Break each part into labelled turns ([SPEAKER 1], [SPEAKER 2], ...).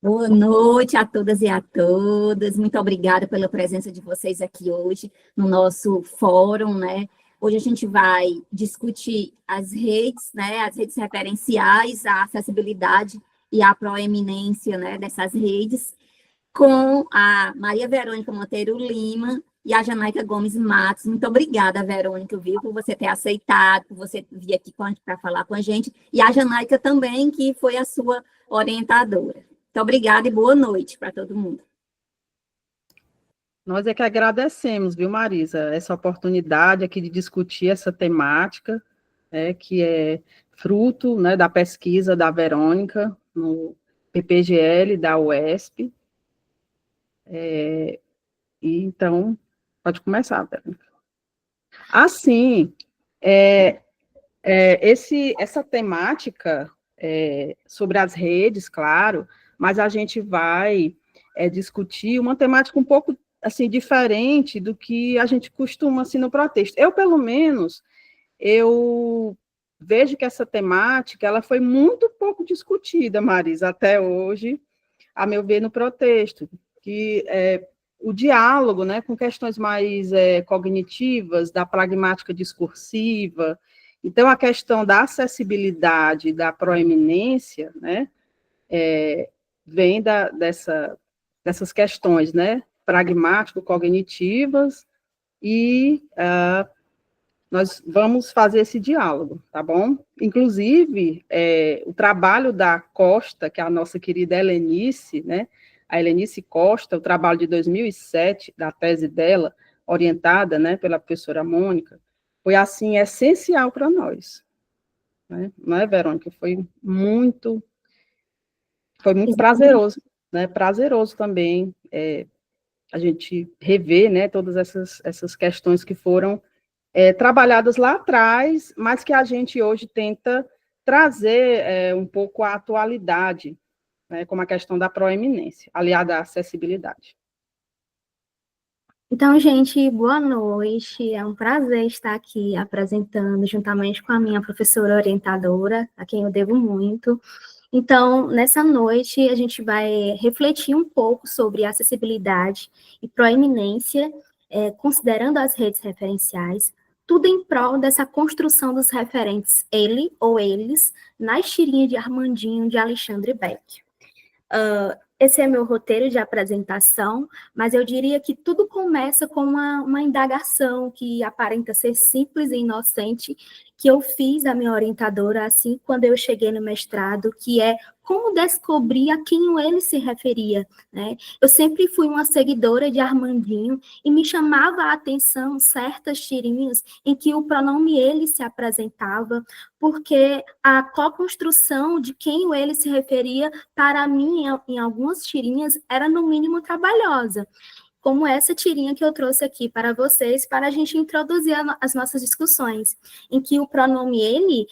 [SPEAKER 1] Boa noite a todas e a todos. Muito obrigada pela presença de vocês aqui hoje no nosso fórum, né? Hoje a gente vai discutir as redes, né? As redes referenciais, a acessibilidade e a proeminência, né, dessas redes, com a Maria Verônica Monteiro Lima e a Janaica Gomes Matos. Muito obrigada, Verônica, viu, por você ter aceitado, por você vir aqui para falar com a gente, e a Janaica também, que foi a sua orientadora. Muito obrigada e boa noite para todo mundo.
[SPEAKER 2] Nós é que agradecemos, viu, Marisa, essa oportunidade aqui de discutir essa temática, que é fruto, né, da pesquisa da Verônica no PPGL da UESP. E então, pode começar, Verônica. Assim, essa temática sobre as redes, claro, mas a gente vai discutir uma temática um pouco assim diferente do que a gente costuma assim no protesto. Eu, pelo menos, eu vejo que essa temática ela foi muito pouco discutida, Marisa, até hoje, a meu ver, no protesto, que o diálogo, né, com questões mais cognitivas, da pragmática discursiva. Então, a questão da acessibilidade, da proeminência, né, vem dessas questões, né, pragmático-cognitivas, e nós vamos fazer esse diálogo, tá bom? Inclusive, o trabalho da Costa, que é a nossa querida Helenice, né, a Helenice Costa, o trabalho de 2007, da tese dela, orientada, né, pela professora Mônica, foi, assim, essencial para nós. Né? Não é, Verônica? Foi muito prazeroso, né? Prazeroso também a gente rever, né, todas essas questões que foram trabalhadas lá atrás, mas que a gente hoje tenta trazer um pouco a atualidade, né, como a questão da proeminência, aliada à acessibilidade.
[SPEAKER 3] Então, gente, boa noite. É um prazer estar aqui apresentando, juntamente com a minha professora orientadora, a quem eu devo muito. Então, nessa noite, a gente vai refletir um pouco sobre acessibilidade e proeminência, considerando as redes referenciais, tudo em prol dessa construção dos referentes ele ou eles, nas tirinhas de Armandinho de Alexandre Beck. Esse é meu roteiro de apresentação, mas eu diria que tudo começa com uma indagação que aparenta ser simples e inocente, que eu fiz à minha orientadora assim quando eu cheguei no mestrado, que é como descobrir a quem ele se referia, né? Eu sempre fui uma seguidora de Armandinho e me chamava a atenção certas tirinhas em que o pronome ele se apresentava, porque a co-construção de quem ele se referia, para mim, em algumas tirinhas, era no mínimo trabalhosa, como essa tirinha que eu trouxe aqui para vocês, para a gente introduzir as nossas discussões, em que o pronome ele,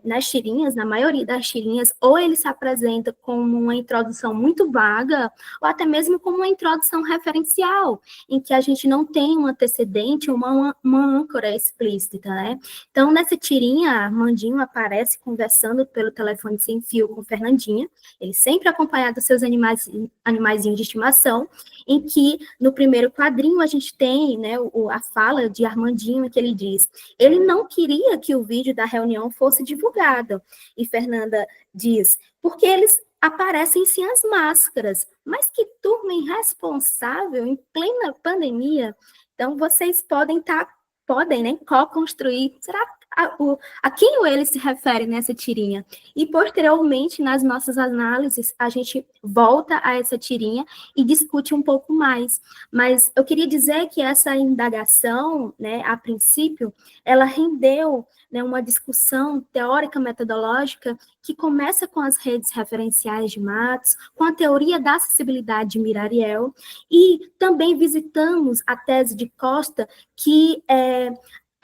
[SPEAKER 3] nas tirinhas, na maioria das tirinhas, ou ele se apresenta como uma introdução muito vaga, ou até mesmo como uma introdução referencial, em que a gente não tem um antecedente, uma âncora explícita, né? Então, nessa tirinha, Armandinho aparece conversando pelo telefone sem fio com Fernandinha, ele sempre acompanhado dos seus animaizinhos de estimação, em que no primeiro quadrinho a gente tem, né, a fala de Armandinho, em que ele diz: ele não queria que o vídeo da reunião fosse divulgado. E Fernanda diz: porque eles aparecem sem as máscaras. Mas que turma irresponsável em plena pandemia. Então vocês podem né, co-construir. Será a quem ele se refere nessa tirinha? E, posteriormente, nas nossas análises, a gente volta a essa tirinha e discute um pouco mais. Mas eu queria dizer que essa indagação, né, a princípio, ela rendeu, né, uma discussão teórica metodológica que começa com as redes referenciais de Matos, com a teoria da acessibilidade de Mirariel, e também visitamos a tese de Costa, que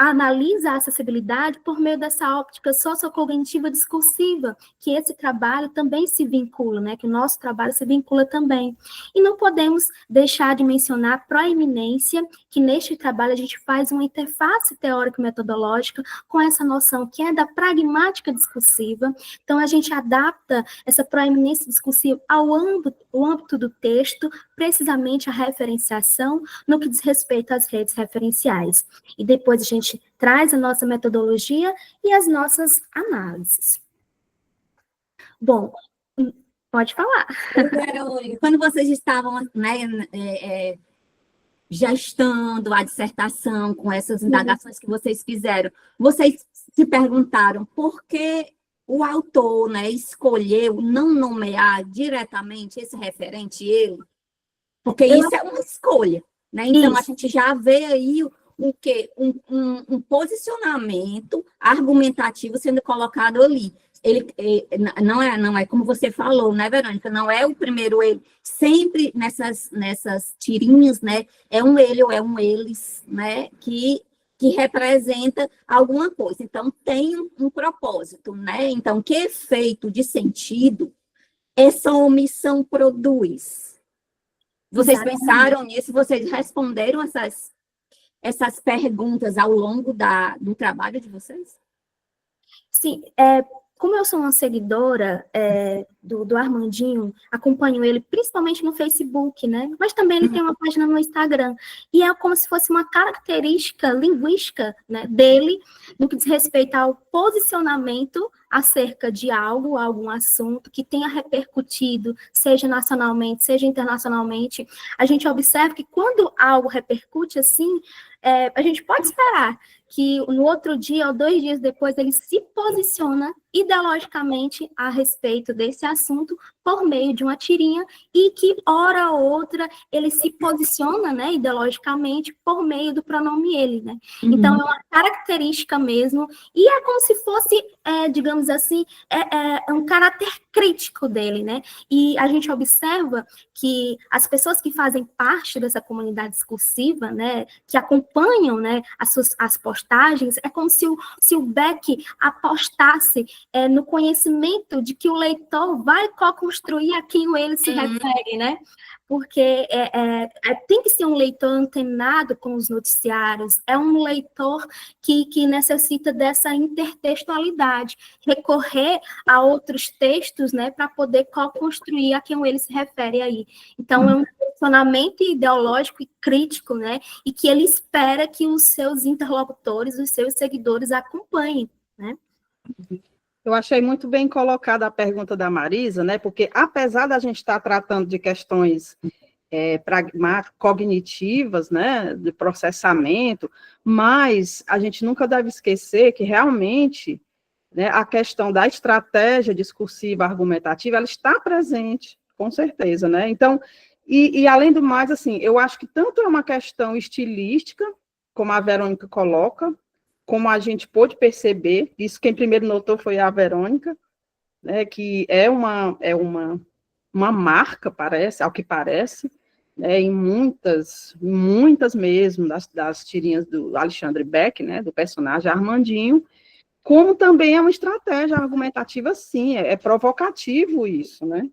[SPEAKER 3] analisa a acessibilidade por meio dessa óptica sociocognitiva discursiva, que esse trabalho também se vincula, né, que o nosso trabalho se vincula também. E não podemos deixar de mencionar a proeminência, que neste trabalho a gente faz uma interface teórico-metodológica com essa noção que é da pragmática discursiva. Então, a gente adapta essa proeminência discursiva ao âmbito do texto, precisamente a referenciação, no que diz respeito às redes referenciais. E depois a gente traz a nossa metodologia e as nossas análises. Bom, pode falar.
[SPEAKER 1] Verônica, quando vocês estavam, né, gestando a dissertação com essas indagações que vocês fizeram, vocês se perguntaram por que o autor, né, escolheu não nomear diretamente esse referente, ele? Porque isso é uma escolha, né? Então, a gente já vê aí o quê? Um posicionamento argumentativo sendo colocado ali. Ele não é como você falou, né, Verônica? Não é o primeiro ele. Sempre nessas tirinhas, né? É um ele ou é um eles, né? Que representa alguma coisa. Então, tem um propósito, né? Então, que efeito de sentido essa omissão produz? Vocês pensaram nisso? Vocês responderam essas perguntas ao longo do trabalho de vocês?
[SPEAKER 3] Sim, como eu sou uma seguidora do Armandinho, acompanho ele principalmente no Facebook, né? Mas também ele tem uma página no Instagram. E é como se fosse uma característica linguística, né, dele, no que diz respeito ao posicionamento acerca de algum assunto que tenha repercutido, seja nacionalmente, seja internacionalmente. A gente observa que quando algo repercute assim, a gente pode esperar que no outro dia ou 2 dias depois ele se posiciona ideologicamente a respeito desse assunto por meio de uma tirinha e que, hora ou outra, ele se posiciona, né, ideologicamente por meio do pronome ele, né? Uhum. Então, é uma característica mesmo e é como se fosse, digamos assim, um caráter crítico dele, né? E a gente observa que as pessoas que fazem parte dessa comunidade discursiva, né, que acompanham, né, as postagens, é como se o Beck apostasse no conhecimento de que o leitor vai co-construir a quem ele se refere, né? Porque tem que ser um leitor antenado com os noticiários, é um leitor que necessita dessa intertextualidade, recorrer a outros textos, né, para poder co-construir a quem ele se refere aí. Então, é um posicionamento ideológico e crítico, né, e que ele espera que os seus interlocutores, os seus seguidores acompanhem, né?
[SPEAKER 2] Eu achei muito bem colocada a pergunta da Marisa, né? Porque apesar da gente estar tratando de questões pragmáticas, cognitivas, né? De processamento, mas a gente nunca deve esquecer que realmente, né, a questão da estratégia discursiva argumentativa, ela está presente, com certeza, né? Então, e além do mais, assim, eu acho que tanto é uma questão estilística, como a Verônica coloca, como a gente pôde perceber, isso quem primeiro notou foi a Verônica, né, que é uma marca, parece, ao que parece, né, em muitas mesmo das tirinhas do Alexandre Beck, né, do personagem Armandinho, como também é uma estratégia argumentativa, sim, é provocativo isso, né,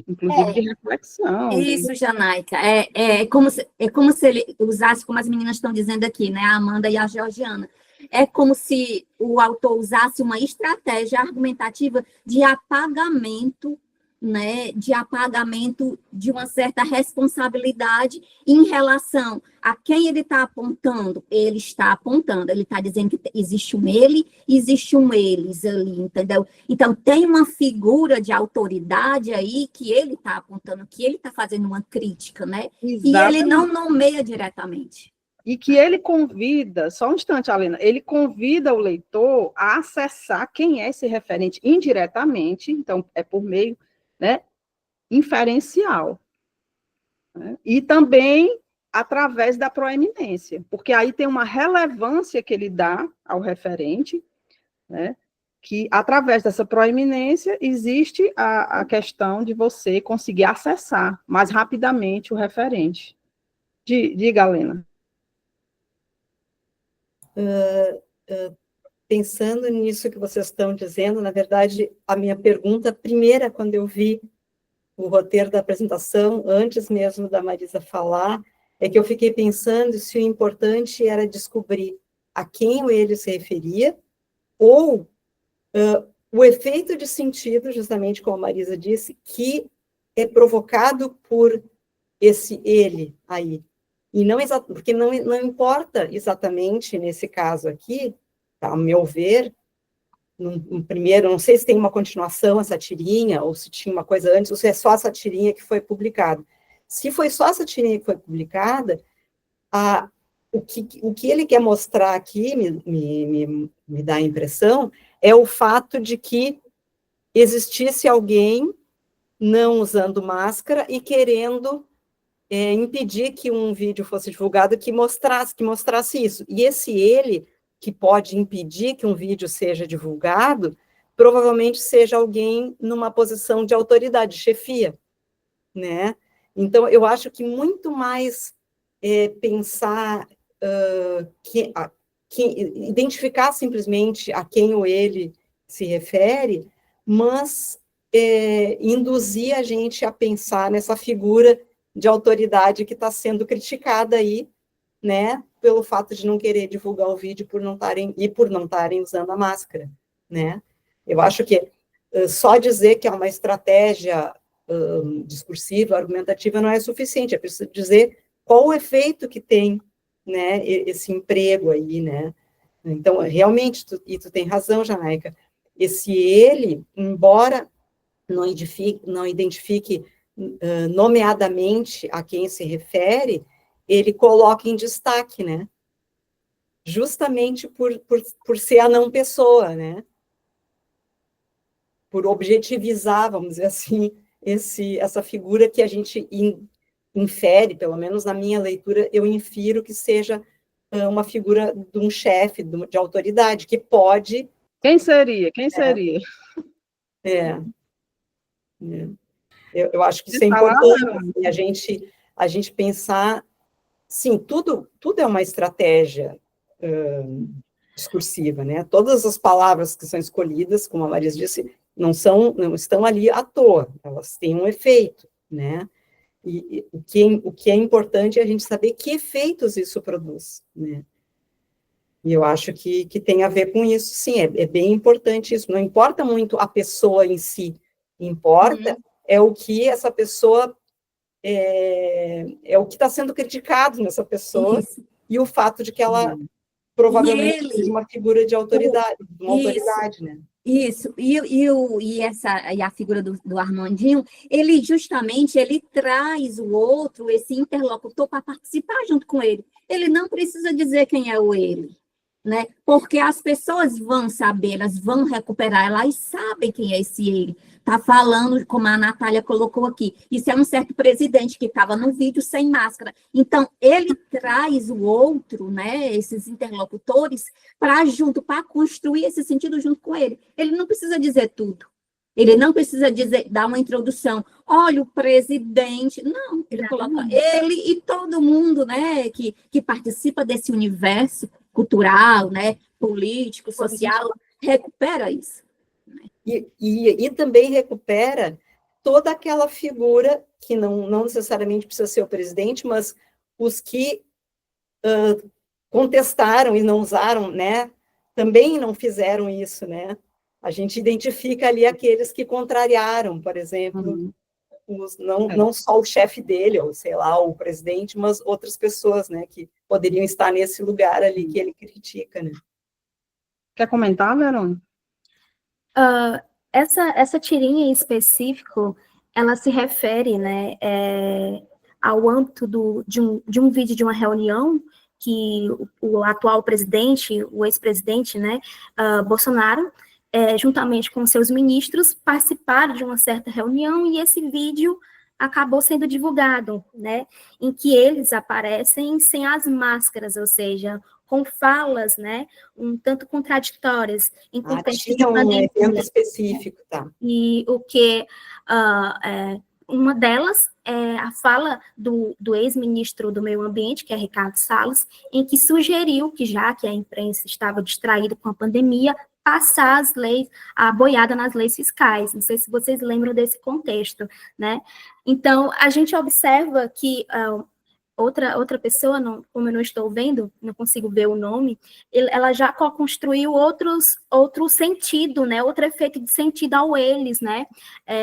[SPEAKER 2] inclusive de reflexão.
[SPEAKER 1] Isso, Janaica, é como se ele usasse, como as meninas estão dizendo aqui, né, a Amanda e a Georgiana, é como se o autor usasse uma estratégia argumentativa de apagamento, né, de uma certa responsabilidade em relação a quem ele está apontando. Ele está apontando, ele está dizendo que existe um ele, existe um eles ali, entendeu? Então, tem uma figura de autoridade aí que ele está apontando, que ele está fazendo uma crítica, né? Exatamente. E ele não nomeia diretamente.
[SPEAKER 2] E que ele convida, só um instante, Alena, ele convida o leitor a acessar quem é esse referente indiretamente, então é por meio, né, inferencial, né, e também através da proeminência, porque aí tem uma relevância que ele dá ao referente, né, que através dessa proeminência existe a questão de você conseguir acessar mais rapidamente o referente. Diga, Alena.
[SPEAKER 4] pensando nisso que vocês estão dizendo, na verdade, a minha pergunta primeira, quando eu vi o roteiro da apresentação, antes mesmo da Marisa falar, é que eu fiquei pensando se o importante era descobrir a quem o ele se referia, ou o efeito de sentido, justamente como a Marisa disse, que é provocado por esse ele aí. E não porque não importa exatamente nesse caso aqui, tá, ao meu ver, no primeiro, não sei se tem uma continuação essa tirinha, ou se tinha uma coisa antes, ou se é só essa tirinha que foi publicada. Se foi só essa tirinha que foi publicada, o que ele quer mostrar aqui, me dá a impressão, é o fato de que existisse alguém não usando máscara e querendo impedir que um vídeo fosse divulgado que mostrasse isso. E esse ele, que pode impedir que um vídeo seja divulgado, provavelmente seja alguém numa posição de autoridade, chefia, né? Então, eu acho que muito mais pensar, identificar simplesmente a quem o ele se refere, mas induzir a gente a pensar nessa figura de autoridade que está sendo criticada aí, né, pelo fato de não querer divulgar o vídeo por não estarem usando a máscara, né? Eu acho que só dizer que é uma estratégia discursiva, argumentativa, não é suficiente, é preciso dizer qual o efeito que tem, né, esse emprego aí, né? Então, realmente, tu tem razão, Janaica, esse ele, embora não identifique nomeadamente a quem se refere, ele coloca em destaque, né? Justamente por ser a não pessoa, né? Por objetivizar, vamos dizer assim, essa figura que a gente infere, pelo menos na minha leitura, eu infiro que seja uma figura de um chefe, de autoridade, que pode...
[SPEAKER 2] Quem seria? Quem seria?
[SPEAKER 4] Eu acho que isso é importante, a gente pensar, sim, tudo é uma estratégia discursiva, né? Todas as palavras que são escolhidas, como a Marisa disse, não estão ali à toa, elas têm um efeito, né? E o que é importante é a gente saber que efeitos isso produz, né? E eu acho que tem a ver com isso, sim, é bem importante isso, não importa muito a pessoa em si, importa é o que essa pessoa, é o que está sendo criticado nessa pessoa, isso. E o fato de que ela provavelmente seja uma figura de autoridade, de uma autoridade, né?
[SPEAKER 1] Isso, e a figura do Armandinho, ele traz o outro, esse interlocutor, para participar junto com ele. Ele não precisa dizer quem é o ele, né? Porque as pessoas vão saber, elas vão recuperar, elas sabem quem é esse ele. Está falando, como a Natália colocou aqui, isso é um certo presidente que estava no vídeo sem máscara. Então, ele traz o outro, né, esses interlocutores, para construir esse sentido junto com ele. Ele não precisa dizer tudo. Ele não precisa dar uma introdução. Olha, o presidente... Não, ele coloca ele e todo mundo, né, que participa desse universo cultural, né, político, social, recupera isso.
[SPEAKER 4] E também recupera toda aquela figura que não necessariamente precisa ser o presidente, mas os que contestaram e não usaram, né, também não fizeram isso, né? A gente identifica ali aqueles que contrariaram, por exemplo, não só o chefe dele, ou sei lá, o presidente, mas outras pessoas, né, que poderiam estar nesse lugar ali que ele critica, né?
[SPEAKER 2] Quer comentar, Verônica?
[SPEAKER 3] Essa tirinha em específico, ela se refere, né, ao âmbito de um vídeo de uma reunião que o atual presidente, o ex-presidente, né, Bolsonaro, juntamente com seus ministros, participaram de uma certa reunião e esse vídeo acabou sendo divulgado, né, em que eles aparecem sem as máscaras, ou seja, com falas, né, um tanto contraditórias. Em
[SPEAKER 4] tinha um evento específico, tá?
[SPEAKER 3] E o que uma delas é a fala do ex-ministro do Meio Ambiente, que é Ricardo Salles, em que sugeriu que, já que a imprensa estava distraída com a pandemia, passar as leis, a boiada nas leis fiscais. Não sei se vocês lembram desse contexto, né? Então, a gente observa que outra pessoa, como eu não estou vendo, não consigo ver o nome, ela já construiu outro sentido, né, outro efeito de sentido ao eles, né,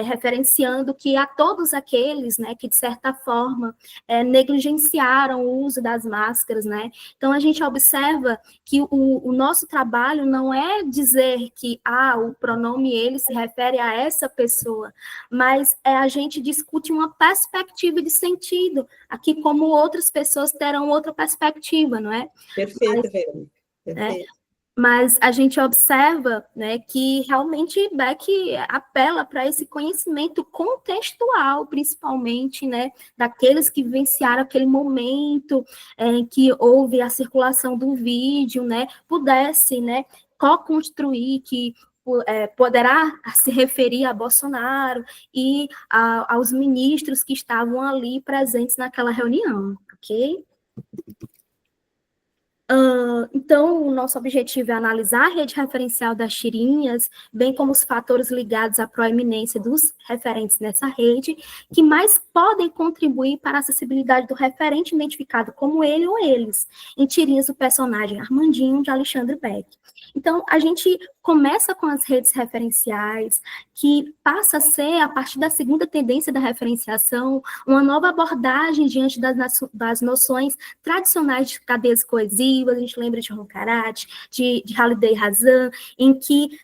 [SPEAKER 3] referenciando que a todos aqueles, né, que de certa forma negligenciaram o uso das máscaras, né. Então a gente observa que o nosso trabalho não é dizer que o pronome ele se refere a essa pessoa, mas a gente discute uma perspectiva de sentido, aqui como outras pessoas terão outra perspectiva, não é?
[SPEAKER 4] Perfeito, Verônica. Perfeito.
[SPEAKER 3] Mas a gente observa, né, que realmente Beck apela para esse conhecimento contextual, principalmente, né, daqueles que vivenciaram aquele momento em que houve a circulação do vídeo, né, pudesse, né, co-construir que poderá se referir a Bolsonaro e aos ministros que estavam ali presentes naquela reunião, ok? Então, o nosso objetivo é analisar a rede referencial das tirinhas, bem como os fatores ligados à proeminência dos referentes nessa rede, que mais podem contribuir para a acessibilidade do referente identificado como ele ou eles, em tirinhas do personagem Armandinho, de Alexandre Beck. Então, a gente começa com as redes referenciais, que passa a ser, a partir da segunda tendência da referenciação, uma nova abordagem diante das noções tradicionais de cadeias coesivas. A gente lembra de Roncarate, de Halliday Hazan, em que,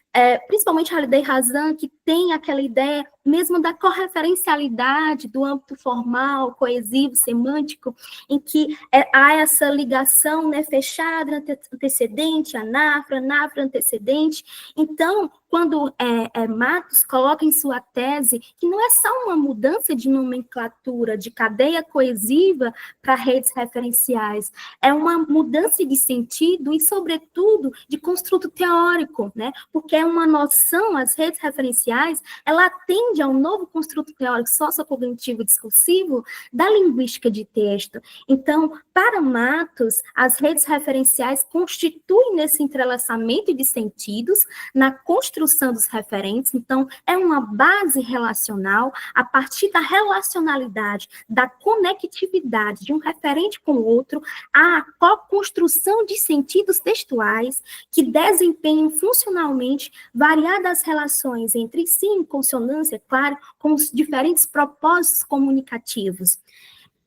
[SPEAKER 3] principalmente Halliday Hazan, que tem aquela ideia mesmo da correferencialidade do âmbito formal, coesivo, semântico, em que há essa ligação, né, fechada, antecedente, anafra, antecedente. Então, quando Matos coloca em sua tese que não é só uma mudança de nomenclatura, de cadeia coesiva para redes referenciais, é uma mudança de sentido e, sobretudo, de construto teórico, né? Porque é uma noção, as redes referenciais, ela atende a um novo construto teórico sociocognitivo discursivo da linguística de texto. Então, para Matos, as redes referenciais constituem nesse entrelaçamento de sentidos, na construção dos referentes. Então, é uma base relacional, a partir da relacionalidade, da conectividade de um referente com o outro, a co-construção de sentidos textuais que desempenham funcionalmente variadas relações entre si, em consonância, claro, com os diferentes propósitos comunicativos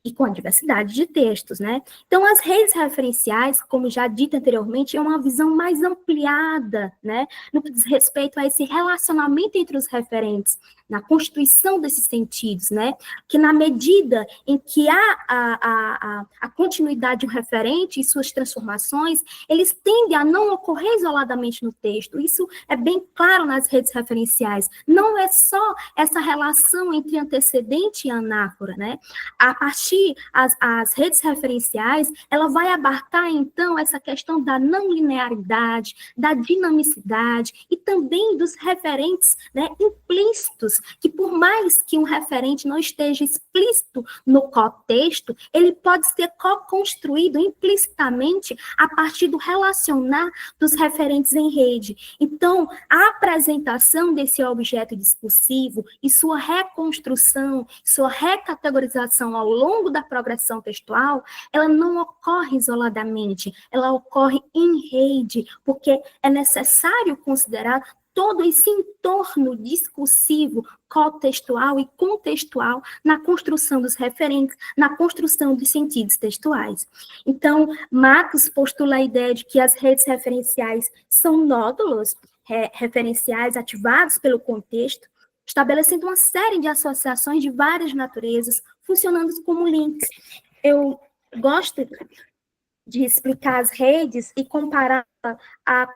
[SPEAKER 3] e com a diversidade de textos, né? Então, as redes referenciais, como já dito anteriormente, é uma visão mais ampliada, né? No que diz respeito a esse relacionamento entre os referentes, na constituição desses sentidos, né? Que na medida em que há a continuidade de um referente e suas transformações, eles tendem a não ocorrer isoladamente no texto. Isso é bem claro nas redes referenciais. Não é só essa relação entre antecedente e anáfora, né? A partir as redes referenciais, ela vai abarcar, então, essa questão da não linearidade, da dinamicidade e também dos referentes, né, implícitos, que por mais que um referente não esteja explícito no cotexto, ele pode ser co-construído implicitamente a partir do relacionar dos referentes em rede. Então, a apresentação desse objeto discursivo e sua reconstrução, sua recategorização ao longo da progressão textual, ela não ocorre isoladamente, ela ocorre em rede, porque é necessário considerar todo esse entorno discursivo, cotextual e contextual na construção dos referentes, na construção dos sentidos textuais. Então, Matos postula a ideia de que as redes referenciais são nódulos referenciais ativados pelo contexto, estabelecendo uma série de associações de várias naturezas, funcionando como links. Eu gosto de explicar as redes e comparar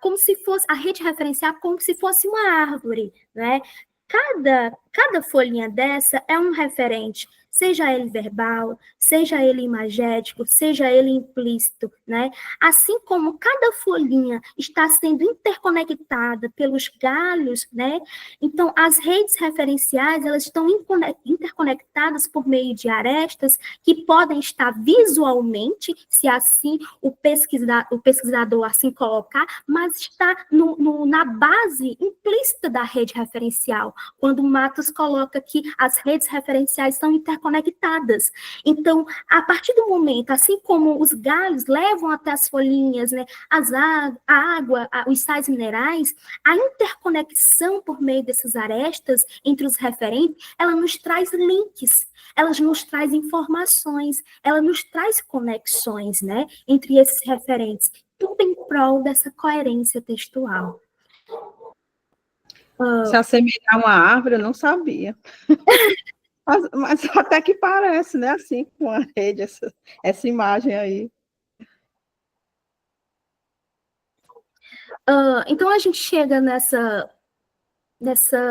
[SPEAKER 3] como se fosse a rede referencial como se fosse uma árvore, né? Cada folhinha dessa é um referente. seja ele verbal, seja ele imagético, seja ele implícito, né? Assim como cada folhinha está sendo interconectada pelos galhos, né? Então, as redes referenciais, elas estão interconectadas por meio de arestas que podem estar visualmente, se assim o pesquisador assim colocar, mas está na base implícita da rede referencial, quando o Matos coloca que as redes referenciais estão interconectadas. Então, a partir do momento, assim como os galhos levam até as folhinhas, né, a água, os sais minerais, a interconexão por meio dessas arestas entre os referentes, ela nos traz links, ela nos traz informações, ela nos traz conexões, né, entre esses referentes, tudo em prol dessa coerência textual.
[SPEAKER 2] Se assemelhar a uma árvore, eu não sabia. Mas até que parece, né? Assim, com a rede, essa imagem aí.
[SPEAKER 3] Então, a gente chega nessa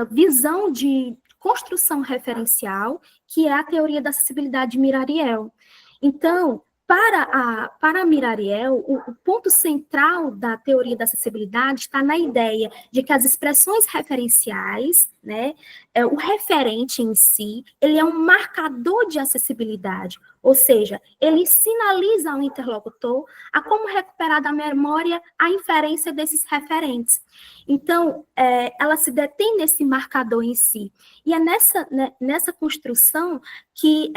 [SPEAKER 3] visão de construção referencial, que é a teoria da acessibilidade de Mirariel. Então, para Mirariel, o ponto central da teoria da acessibilidade está na ideia de que as expressões referenciais, né, o referente em si, ele é um marcador de acessibilidade, ou seja, ele sinaliza ao interlocutor a como recuperar da memória a inferência desses referentes. Então, ela se detém nesse marcador em si. E é nessa construção que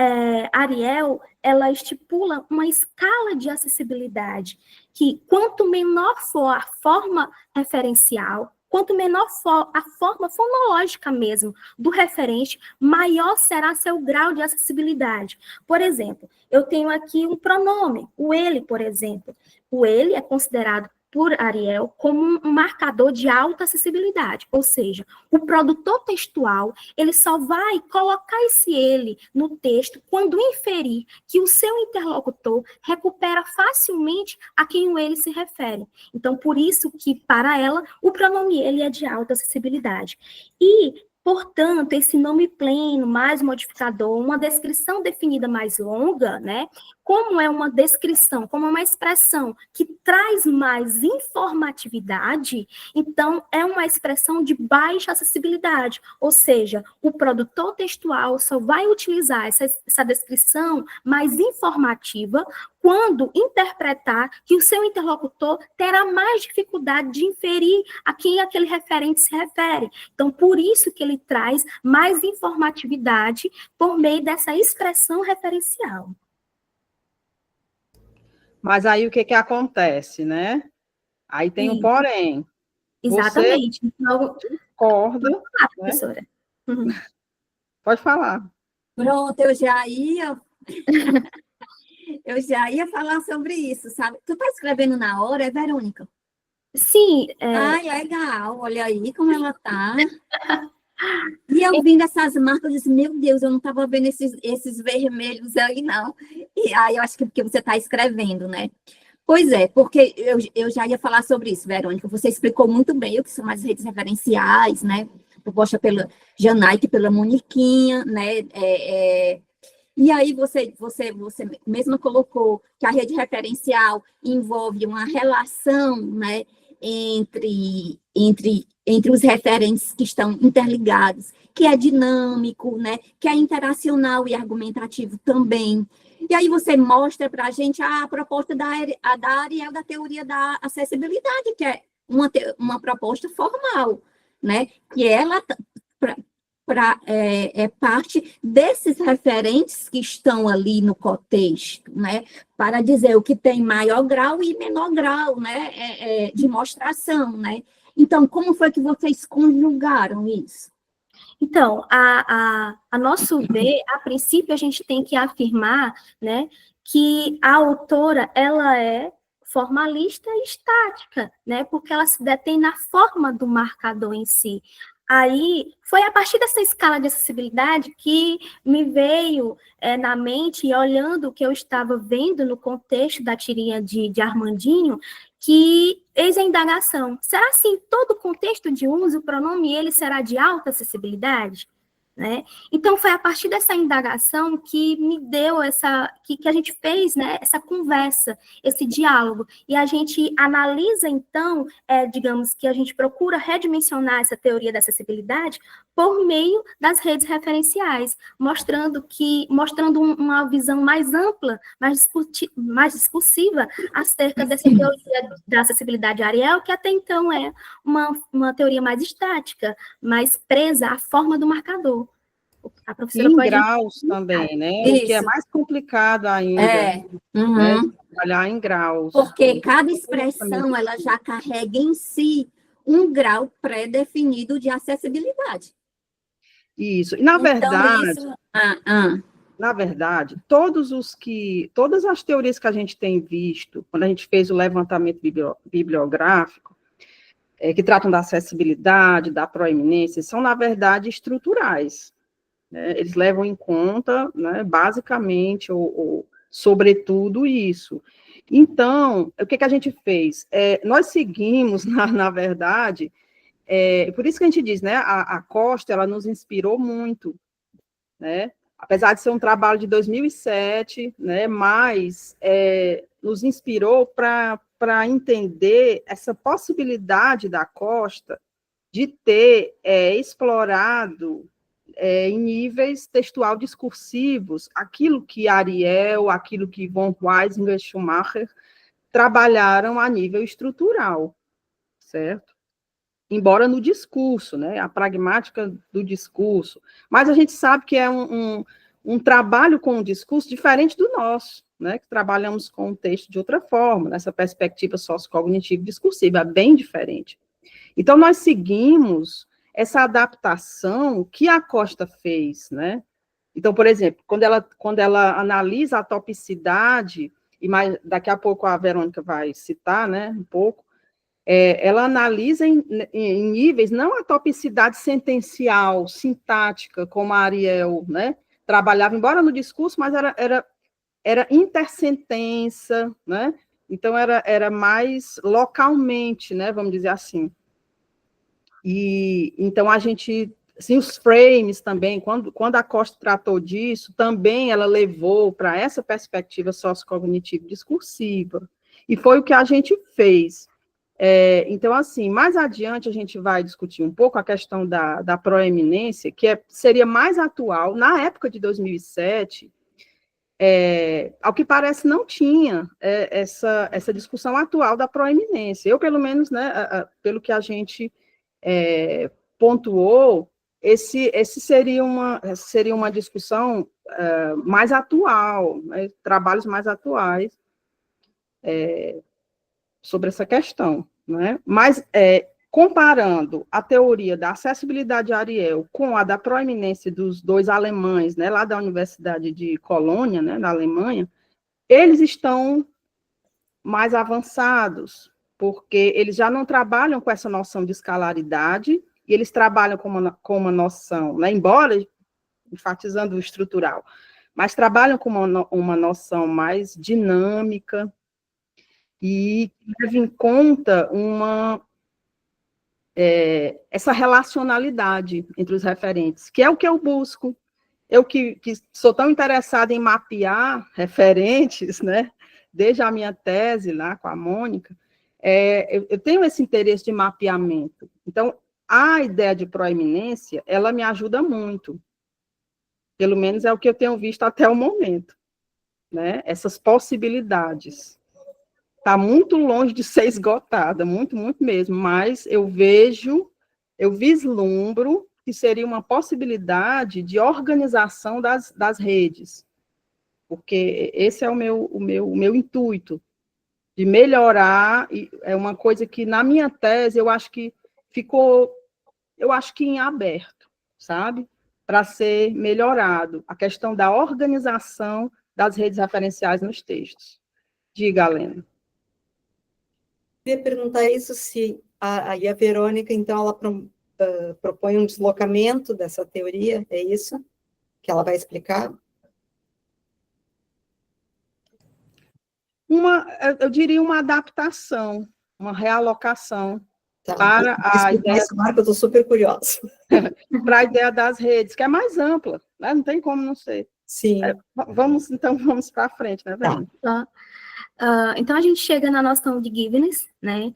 [SPEAKER 3] Ariel ela estipula uma escala de acessibilidade, que quanto menor for a forma referencial, quanto menor for a forma fonológica mesmo do referente, maior será seu grau de acessibilidade. Por exemplo, eu tenho aqui um pronome, o ele, por exemplo. O ele é considerado por Ariel como um marcador de alta acessibilidade, ou seja, o produtor textual, ele só vai colocar esse ele no texto quando inferir que o seu interlocutor recupera facilmente a quem o ele se refere. Então, por isso que, para ela, o pronome ele é de alta acessibilidade. E portanto, esse nome pleno, mais modificador, uma descrição definida mais longa, né? Como é uma descrição, como é uma expressão que traz mais informatividade, então é uma expressão de baixa acessibilidade, ou seja, o produtor textual só vai utilizar essa descrição mais informativa quando interpretar que o seu interlocutor terá mais dificuldade de inferir a quem aquele referente se refere. Então, por isso que ele traz mais informatividade por meio dessa expressão referencial.
[SPEAKER 2] Mas aí o que acontece, né? Aí tem um porém.
[SPEAKER 3] Exatamente.
[SPEAKER 2] Você
[SPEAKER 3] então,
[SPEAKER 2] concorda,
[SPEAKER 3] professora.
[SPEAKER 2] Né? Uhum. Pode falar.
[SPEAKER 1] Pronto, eu já ia falar sobre isso, sabe? Tu tá escrevendo na hora, Verônica?
[SPEAKER 3] Sim.
[SPEAKER 1] Ai, legal, olha aí como ela tá. E eu vendo essas marcas, eu disse, meu Deus, eu não estava vendo esses vermelhos aí, não. E aí eu acho que porque você está escrevendo, né? Pois é, porque eu já ia falar sobre isso, Verônica. Você explicou muito bem o que são as redes referenciais, né? Proposta pela Janaíque, pela Moniquinha, né? E aí você mesmo colocou que a rede referencial envolve uma relação, né? Entre os referentes que estão interligados, que é dinâmico, né? Que é interacional e argumentativo também. E aí você mostra para a gente a proposta da Ariel da teoria da acessibilidade, que é uma proposta formal, né? Que ela é parte desses referentes que estão ali no contexto, né? Para dizer o que tem maior grau e menor grau, né? De mostração, né? Então, como foi que vocês conjugaram isso?
[SPEAKER 3] Então, a nosso ver, a princípio, a gente tem que afirmar, né, que a autora, ela é formalista e estática, né, porque ela se detém na forma do marcador em si. Aí, foi a partir dessa escala de acessibilidade que me veio na mente, olhando o que eu estava vendo no contexto da tirinha de Armandinho, que eis a indagação. Será assim, todo contexto de uso, o pronome ele será de alta acessibilidade? né? Então, foi a partir dessa indagação que me deu que a gente fez, né, essa conversa, esse diálogo, e a gente analisa, então, digamos que a gente procura redimensionar essa teoria da acessibilidade por meio das redes referenciais, mostrando uma visão mais ampla, mais discursiva acerca dessa teoria da acessibilidade Ariel, que até então é uma teoria mais estática, mais presa à forma do marcador. A professora
[SPEAKER 2] em
[SPEAKER 3] pode...
[SPEAKER 2] graus também, né?
[SPEAKER 1] Isso.
[SPEAKER 2] O que é mais complicado ainda,
[SPEAKER 1] Uhum.
[SPEAKER 2] né? Trabalhar em graus.
[SPEAKER 1] Porque cada expressão, ela já carrega em si um grau pré-definido de acessibilidade.
[SPEAKER 2] Isso. E, na verdade,
[SPEAKER 1] Na
[SPEAKER 2] verdade, todas as teorias que a gente tem visto, quando a gente fez o levantamento bibliográfico, que tratam da acessibilidade, da proeminência, são, na verdade, estruturais. Né? Eles levam em conta, né, basicamente, ou sobretudo isso. Então, o que a gente fez? Nós seguimos, na verdade, por isso que a gente diz, né, a Costa, ela nos inspirou muito, né? Apesar de ser um trabalho de 2007, né, mas nos inspirou para entender essa possibilidade da Costa de ter explorado em níveis textual discursivos aquilo que Ariel, aquilo que von Weisinger e Schumacher trabalharam a nível estrutural, certo? Embora no discurso, né, a pragmática do discurso, mas a gente sabe que é um trabalho com o discurso diferente do nosso, né, que trabalhamos com o texto de outra forma, nessa perspectiva sociocognitiva discursiva, é bem diferente. Então, nós seguimos essa adaptação que a Costa fez, né? Então, por exemplo, quando ela analisa a topicidade, e daqui a pouco a Verônica vai citar, né, um pouco, ela analisa em níveis, não a topicidade sentencial, sintática, como a Ariel, né, trabalhava, embora no discurso, mas era intersentença, né, então era mais localmente, né, vamos dizer assim. E então a gente, assim, os frames também, quando a Costa tratou disso, também ela levou para essa perspectiva sociocognitiva discursiva, e foi o que a gente fez. Então, assim, mais adiante a gente vai discutir um pouco a questão da proeminência, que seria mais atual, na época de 2007, ao que parece não tinha essa discussão atual da proeminência. Eu, pelo menos, né, pelo que a gente pontuou, esse seria uma discussão mais atual, né, trabalhos mais atuais sobre essa questão, né? Mas, comparando a teoria da acessibilidade Ariel com a da proeminência dos dois alemães, né, lá da Universidade de Colônia, né, na Alemanha, eles estão mais avançados, porque eles já não trabalham com essa noção de escalaridade, e eles trabalham com uma noção, né, embora enfatizando o estrutural, mas trabalham com uma noção mais dinâmica, e leva em conta essa relacionalidade entre os referentes, que é o que eu busco. Eu que sou tão interessada em mapear referentes, né, desde a minha tese lá com a Mônica, eu tenho esse interesse de mapeamento. Então, a ideia de proeminência, ela me ajuda muito. Pelo menos é o que eu tenho visto até o momento, né, essas possibilidades. Está muito longe de ser esgotada, muito, muito mesmo, mas eu vislumbro que seria uma possibilidade de organização das redes, porque esse é o meu intuito, de melhorar, e é uma coisa que na minha tese eu acho que ficou, em aberto, sabe? Para ser melhorado, a questão da organização das redes referenciais nos textos. Diga, Helena.
[SPEAKER 4] Queria perguntar isso, se a Verônica, então, ela propõe um deslocamento dessa teoria, é isso que ela vai explicar?
[SPEAKER 2] Eu diria uma adaptação, uma realocação,
[SPEAKER 4] Tá.
[SPEAKER 2] para a ideia,
[SPEAKER 4] Claro que eu estou super curiosa.
[SPEAKER 2] para a ideia das redes, que é mais ampla, né? Não tem como não ser.
[SPEAKER 4] Sim.
[SPEAKER 2] Vamos para frente, né, Verônica?
[SPEAKER 3] Tá. Então, a gente chega na noção de giveness, né,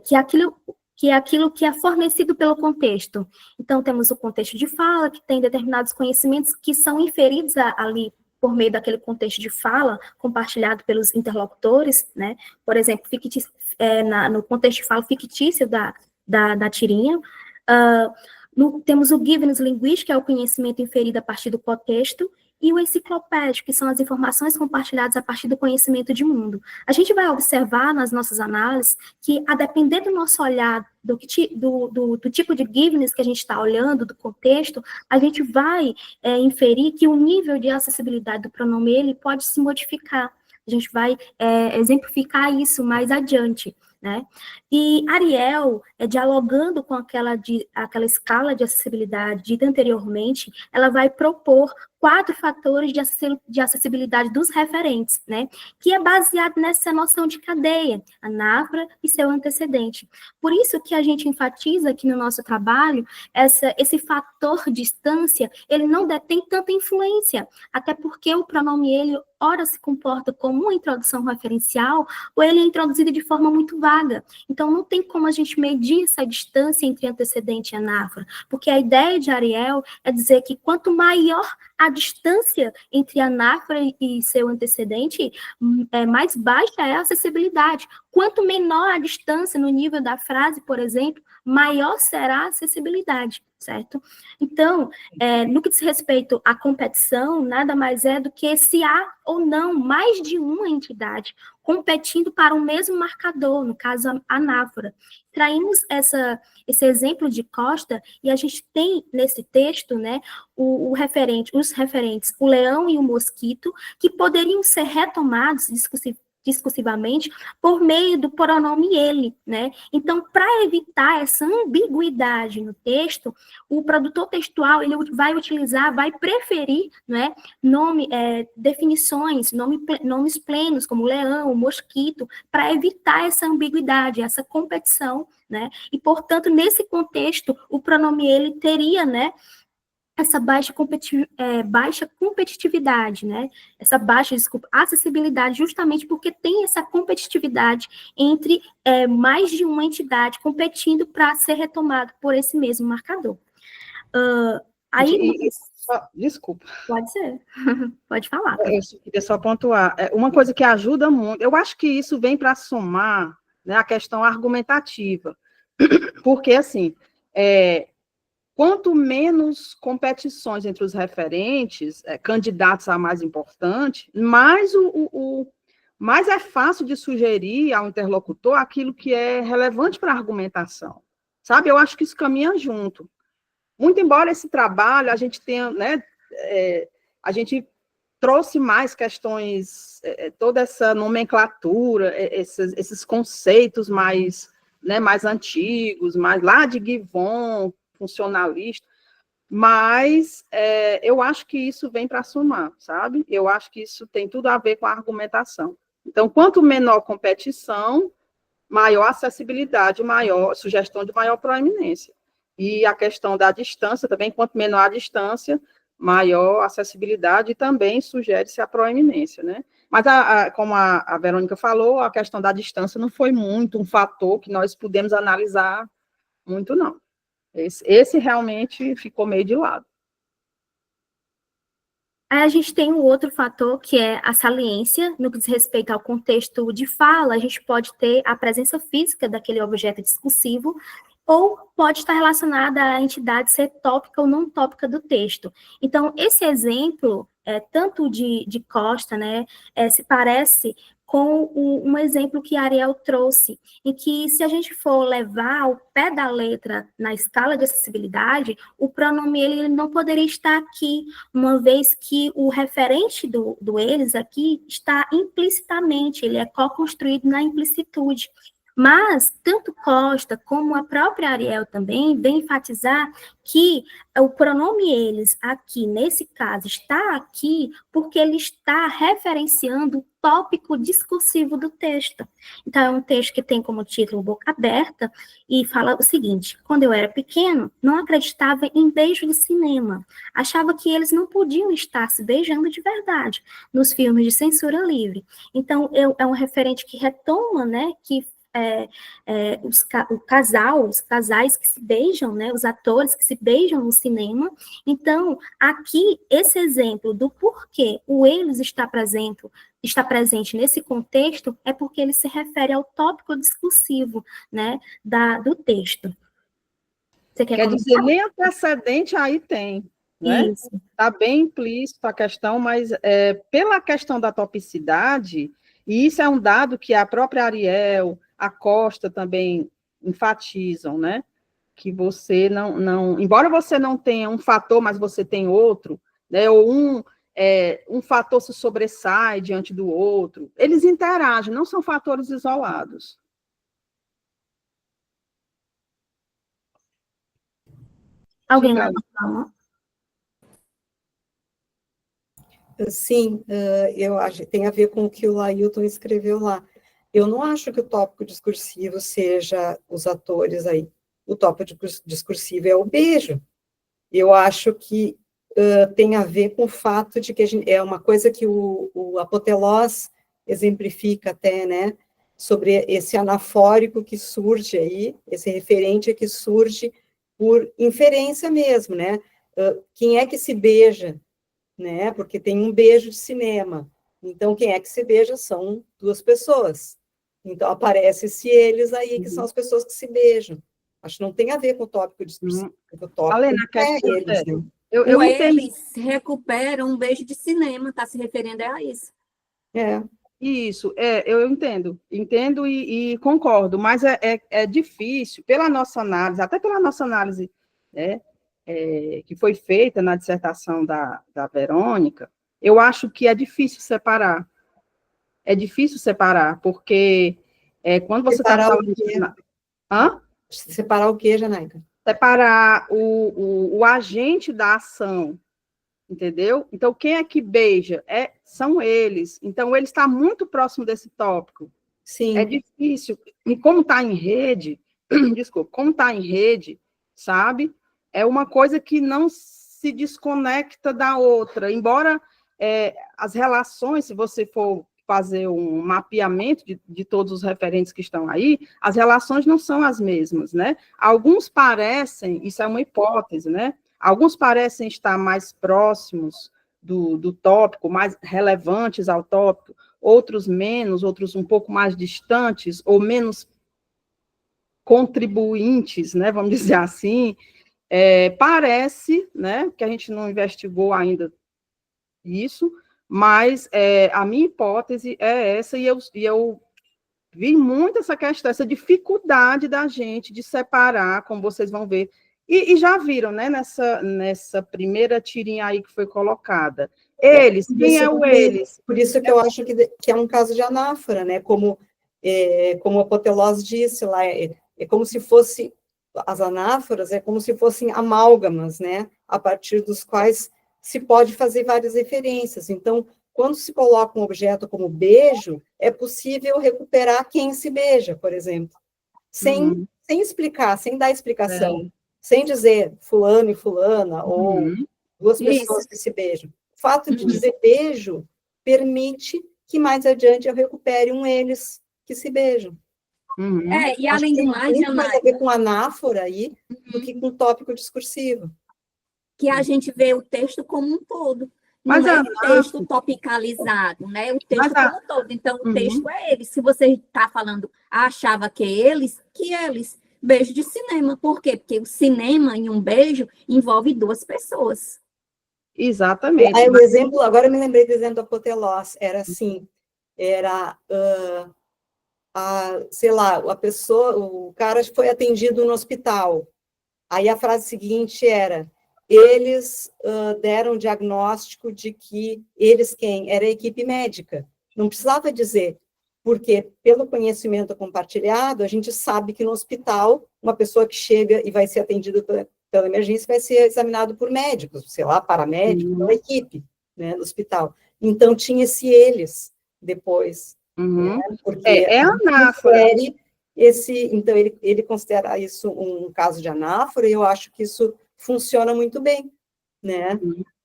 [SPEAKER 3] que é aquilo que é fornecido pelo contexto. Então, temos o contexto de fala, que tem determinados conhecimentos que são inferidos ali por meio daquele contexto de fala, compartilhado pelos interlocutores, né, por exemplo, no contexto de fala fictício da tirinha. Temos o giveness linguístico, que é o conhecimento inferido a partir do contexto, e o enciclopédico, que são as informações compartilhadas a partir do conhecimento de mundo. A gente vai observar nas nossas análises que, a depender do nosso olhar, do tipo de giveness que a gente está olhando, do contexto, a gente vai inferir que o nível de acessibilidade do pronome ele pode se modificar. A gente vai exemplificar isso mais adiante, né? E Ariel, dialogando com aquela escala de acessibilidade dita anteriormente, ela vai propor 4 fatores de acessibilidade dos referentes, né? Que é baseado nessa noção de cadeia, anáfora e seu antecedente. Por isso que a gente enfatiza aqui no nosso trabalho, esse fator distância, ele não detém tanta influência, até porque o pronome ele, ora se comporta como uma introdução referencial, ou ele é introduzido de forma muito vaga. Então, não tem como a gente medir essa distância entre antecedente e anáfora, porque a ideia de Ariel é dizer que quanto maior a distância entre a anáfora e seu antecedente, mais baixa é a acessibilidade. Quanto menor a distância no nível da frase, por exemplo, maior será a acessibilidade, certo? Então, no que diz respeito à competição, nada mais é do que se há ou não mais de uma entidade competindo para o mesmo marcador, no caso, a anáfora. Traímos esse exemplo de Costa, e a gente tem nesse texto, né, os referentes, o leão e o mosquito, que poderiam ser retomados discursivamente por meio do pronome ele, né? Então, para evitar essa ambiguidade no texto, o produtor textual ele vai preferir, né, definições, nomes plenos, como leão, mosquito, para evitar essa ambiguidade, essa competição, né? E, portanto, nesse contexto, o pronome ele teria, né, essa baixa competitividade, né? Essa baixa, acessibilidade, justamente porque tem essa competitividade entre mais de uma entidade competindo para ser retomado por esse mesmo marcador.
[SPEAKER 2] Desculpa.
[SPEAKER 3] Pode ser, pode falar.
[SPEAKER 2] Eu queria só pontuar. Uma coisa que ajuda muito, eu acho que isso vem para somar, né, a questão argumentativa, porque, assim, quanto menos competições entre os referentes, candidatos a mais importante, mais mais é fácil de sugerir ao interlocutor aquilo que é relevante para a argumentação. Sabe? Eu acho que isso caminha junto. Muito embora esse trabalho, a gente tenha, né, a gente trouxe mais questões, toda essa nomenclatura, esses conceitos mais, né, mais antigos, mais lá de Givon, funcionalista, mas eu acho que isso vem para somar, sabe? Eu acho que isso tem tudo a ver com a argumentação. Então, quanto menor competição, maior acessibilidade, maior sugestão de maior proeminência. E a questão da distância também, quanto menor a distância, maior acessibilidade e também sugere-se a proeminência, né? Mas, como a Verônica falou, a questão da distância não foi muito um fator que nós pudemos analisar muito, não. Esse realmente ficou meio de lado.
[SPEAKER 3] Aí a gente tem um outro fator, que é a saliência, no que diz respeito ao contexto de fala, a gente pode ter a presença física daquele objeto discursivo, ou pode estar relacionada à entidade ser tópica ou não tópica do texto. Então, esse exemplo, tanto de Costa, né, se parece com um exemplo que Ariel trouxe, em que, se a gente for levar ao pé da letra na escala de acessibilidade, o pronome ele não poderia estar aqui, uma vez que o referente do eles aqui está implicitamente, ele é co-construído na implicitude. Mas, tanto Costa como a própria Ariel também vem enfatizar que o pronome eles aqui, nesse caso, está aqui porque ele está referenciando o tópico discursivo do texto. Então, é um texto que tem como título Boca Aberta e fala o seguinte: quando eu era pequeno, não acreditava em beijo de cinema. Achava que eles não podiam estar se beijando de verdade nos filmes de censura livre. Então, é um referente que retoma, né, que os casais que se beijam, né, os atores que se beijam no cinema. Então, aqui, esse exemplo do porquê o eles está presente nesse contexto é porque ele se refere ao tópico discursivo, né, do texto. Você quer
[SPEAKER 2] Quer
[SPEAKER 3] comentar?
[SPEAKER 2] dizer, nem antecedente aí tem, né?
[SPEAKER 3] Isso.
[SPEAKER 2] Está bem implícito a questão, mas pela questão da topicidade, e isso é um dado que a própria Ariel, a Costa também enfatizam, né? Que você não, embora você não tenha um fator, mas você tem outro, né? Ou um fator se sobressai diante do outro, eles interagem, não são fatores isolados.
[SPEAKER 3] Alguém
[SPEAKER 2] Diga
[SPEAKER 3] lá
[SPEAKER 2] aí.
[SPEAKER 3] fala?
[SPEAKER 4] Sim, eu acho que tem a ver com o que o Lailton escreveu lá. Eu não acho que o tópico discursivo seja os atores aí. O tópico discursivo é o beijo. Eu acho que tem a ver com o fato de que é uma coisa que o Apotelós exemplifica até, né? Sobre esse anafórico que surge aí, esse referente que surge por inferência mesmo, né? Quem é que se beija, né? Porque tem um beijo de cinema. Então, quem é que se beija são duas pessoas. Então, aparece-se eles aí, que são as pessoas que se beijam. Acho que não tem a ver com o tópico discursivo. O tópico
[SPEAKER 2] Alena,
[SPEAKER 4] é eles, né?
[SPEAKER 2] eu entendo
[SPEAKER 1] eles recuperam um beijo de cinema, está se referindo a isso.
[SPEAKER 2] isso, eu entendo e concordo, mas é difícil, pela nossa análise, até pela nossa análise, né, que foi feita na dissertação da Verônica, eu acho que é difícil separar. É difícil separar, porque quando você está
[SPEAKER 4] Separar o
[SPEAKER 2] falando...
[SPEAKER 4] quê?
[SPEAKER 2] Hã?
[SPEAKER 4] Separar o quê, Janaica?
[SPEAKER 2] Separar o agente da ação, entendeu? Então, quem é que beija? São eles. Então, ele está muito próximo desse tópico.
[SPEAKER 4] Sim.
[SPEAKER 2] É difícil. E como está em rede, desculpa, como está em rede, sabe? É uma coisa que não se desconecta da outra. Embora as relações, se você for fazer um mapeamento de todos os referentes que estão aí, as relações não são as mesmas, né? Alguns parecem, isso é uma hipótese, né? Alguns parecem estar mais próximos do tópico, mais relevantes ao tópico, outros menos, outros um pouco mais distantes, ou menos contribuintes, né, vamos dizer assim. Parece, né, que a gente não investigou ainda isso, mas a minha hipótese é essa, e eu vi muito essa questão, essa dificuldade da gente de separar, como vocês vão ver, e já viram, né, nessa primeira tirinha aí que foi colocada. Eles, quem é o eles?
[SPEAKER 4] Por isso que eu acho que é um caso de anáfora, né? Como o Apotelós disse lá, é como se fosse, as anáforas é como se fossem amálgamas, né? A partir dos quais se pode fazer várias referências. Então, quando se coloca um objeto como beijo, é possível recuperar quem se beija, por exemplo, sem explicar, sem dar explicação, sem dizer fulano e fulana, ou duas pessoas que se beijam. O fato de dizer beijo permite que mais adiante eu recupere um eles que se beijam.
[SPEAKER 1] E além do mais,
[SPEAKER 4] tem mais a ver com anáfora aí do que com tópico discursivo.
[SPEAKER 1] Que a gente vê o texto como um todo. Não é o texto topicalizado, né? O texto como um todo. Então, o texto é ele. Se você está falando, achava que eles, beijo de cinema. Por quê? Porque o cinema em um beijo envolve duas pessoas.
[SPEAKER 2] Exatamente.
[SPEAKER 4] Aí, o exemplo, agora eu me lembrei do exemplo do Apotelós, era assim, sei lá, a pessoa, o cara foi atendido no hospital, aí a frase seguinte era, eles deram o diagnóstico de que eles quem? Era a equipe médica. Não precisava dizer, Porque, pelo conhecimento compartilhado, a gente sabe que no hospital, uma pessoa que chega e vai ser atendida pela emergência vai ser examinado por médicos, sei lá, paramédicos, pela equipe, né, do hospital. Então, tinha esse eles depois, né, porque
[SPEAKER 2] É a anáfora.
[SPEAKER 4] Então, ele considera isso um caso de anáfora, e eu acho que isso funciona muito bem, né,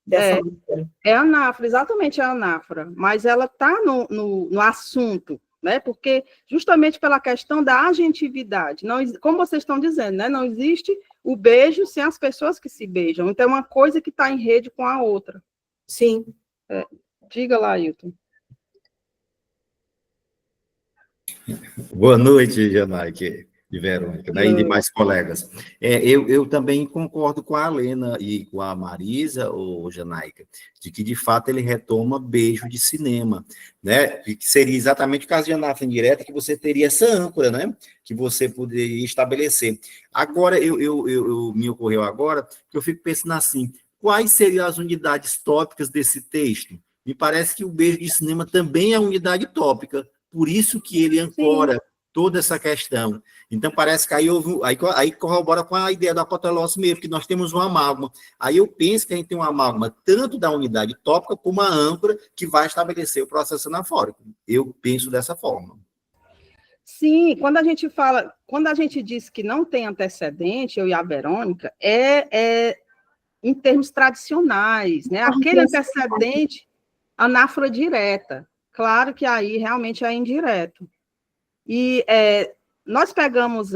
[SPEAKER 4] dessa maneira.
[SPEAKER 2] É a anáfora, exatamente a anáfora, mas ela está no assunto, né? Porque justamente pela questão da agentividade, não, como vocês estão dizendo, né? Não existe o beijo sem as pessoas que se beijam, então é uma coisa que está em rede com a outra.
[SPEAKER 4] Sim.
[SPEAKER 2] Diga lá, Ailton.
[SPEAKER 5] Boa noite, Janaíque e Verônica, né, e demais colegas. Eu também concordo com a Alena e com a Marisa, ou Janaica, de que, de fato, ele retoma beijo de cinema, né, que seria exatamente o caso de anáfora indireta, que você teria essa âncora, né, que você poderia estabelecer. Agora, me ocorreu agora, que eu fico pensando assim, quais seriam as unidades tópicas desse texto? Me parece que o beijo de cinema também é unidade tópica, por isso que ele ancora toda essa questão. Então, parece que aí corrobora com a ideia da apoteose mesmo, que nós temos uma amálgama. Aí eu penso que a gente tem uma amálgama tanto da unidade tópica como a âncora que vai estabelecer o processo anafórico. Eu penso dessa forma.
[SPEAKER 2] Sim, quando a gente diz que não tem antecedente, eu e a Verônica, em termos tradicionais, né? Aquele antecedente, anáfora direta. Claro que aí realmente é indireto. E nós pegamos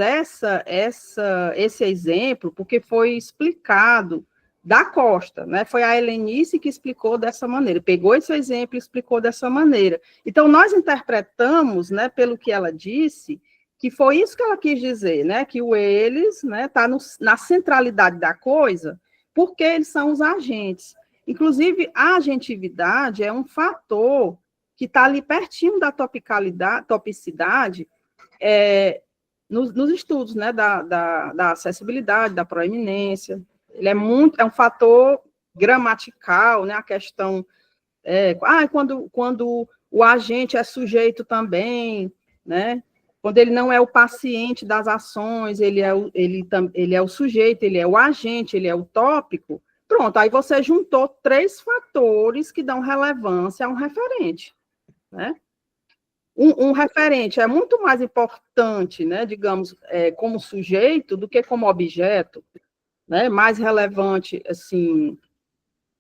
[SPEAKER 2] esse exemplo porque foi explicado da Costa, né? Foi a Helenice que explicou dessa maneira, pegou esse exemplo e explicou dessa maneira. Então, nós interpretamos, né, pelo que ela disse, que foi isso que ela quis dizer, né? Que o eles, né, tá na centralidade da coisa, porque eles são os agentes. Inclusive, a agentividade é um fator que está ali pertinho da topicidade, nos estudos, né, da acessibilidade, da proeminência. Ele é um fator gramatical, né, a questão, quando o agente é sujeito também, né, quando ele não é o paciente das ações, ele é o sujeito, ele é o agente, ele é o tópico, pronto, aí você juntou 3 fatores que dão relevância a um referente. Né? Um referente é muito mais importante, né, digamos, como sujeito do que como objeto, né, mais relevante, assim,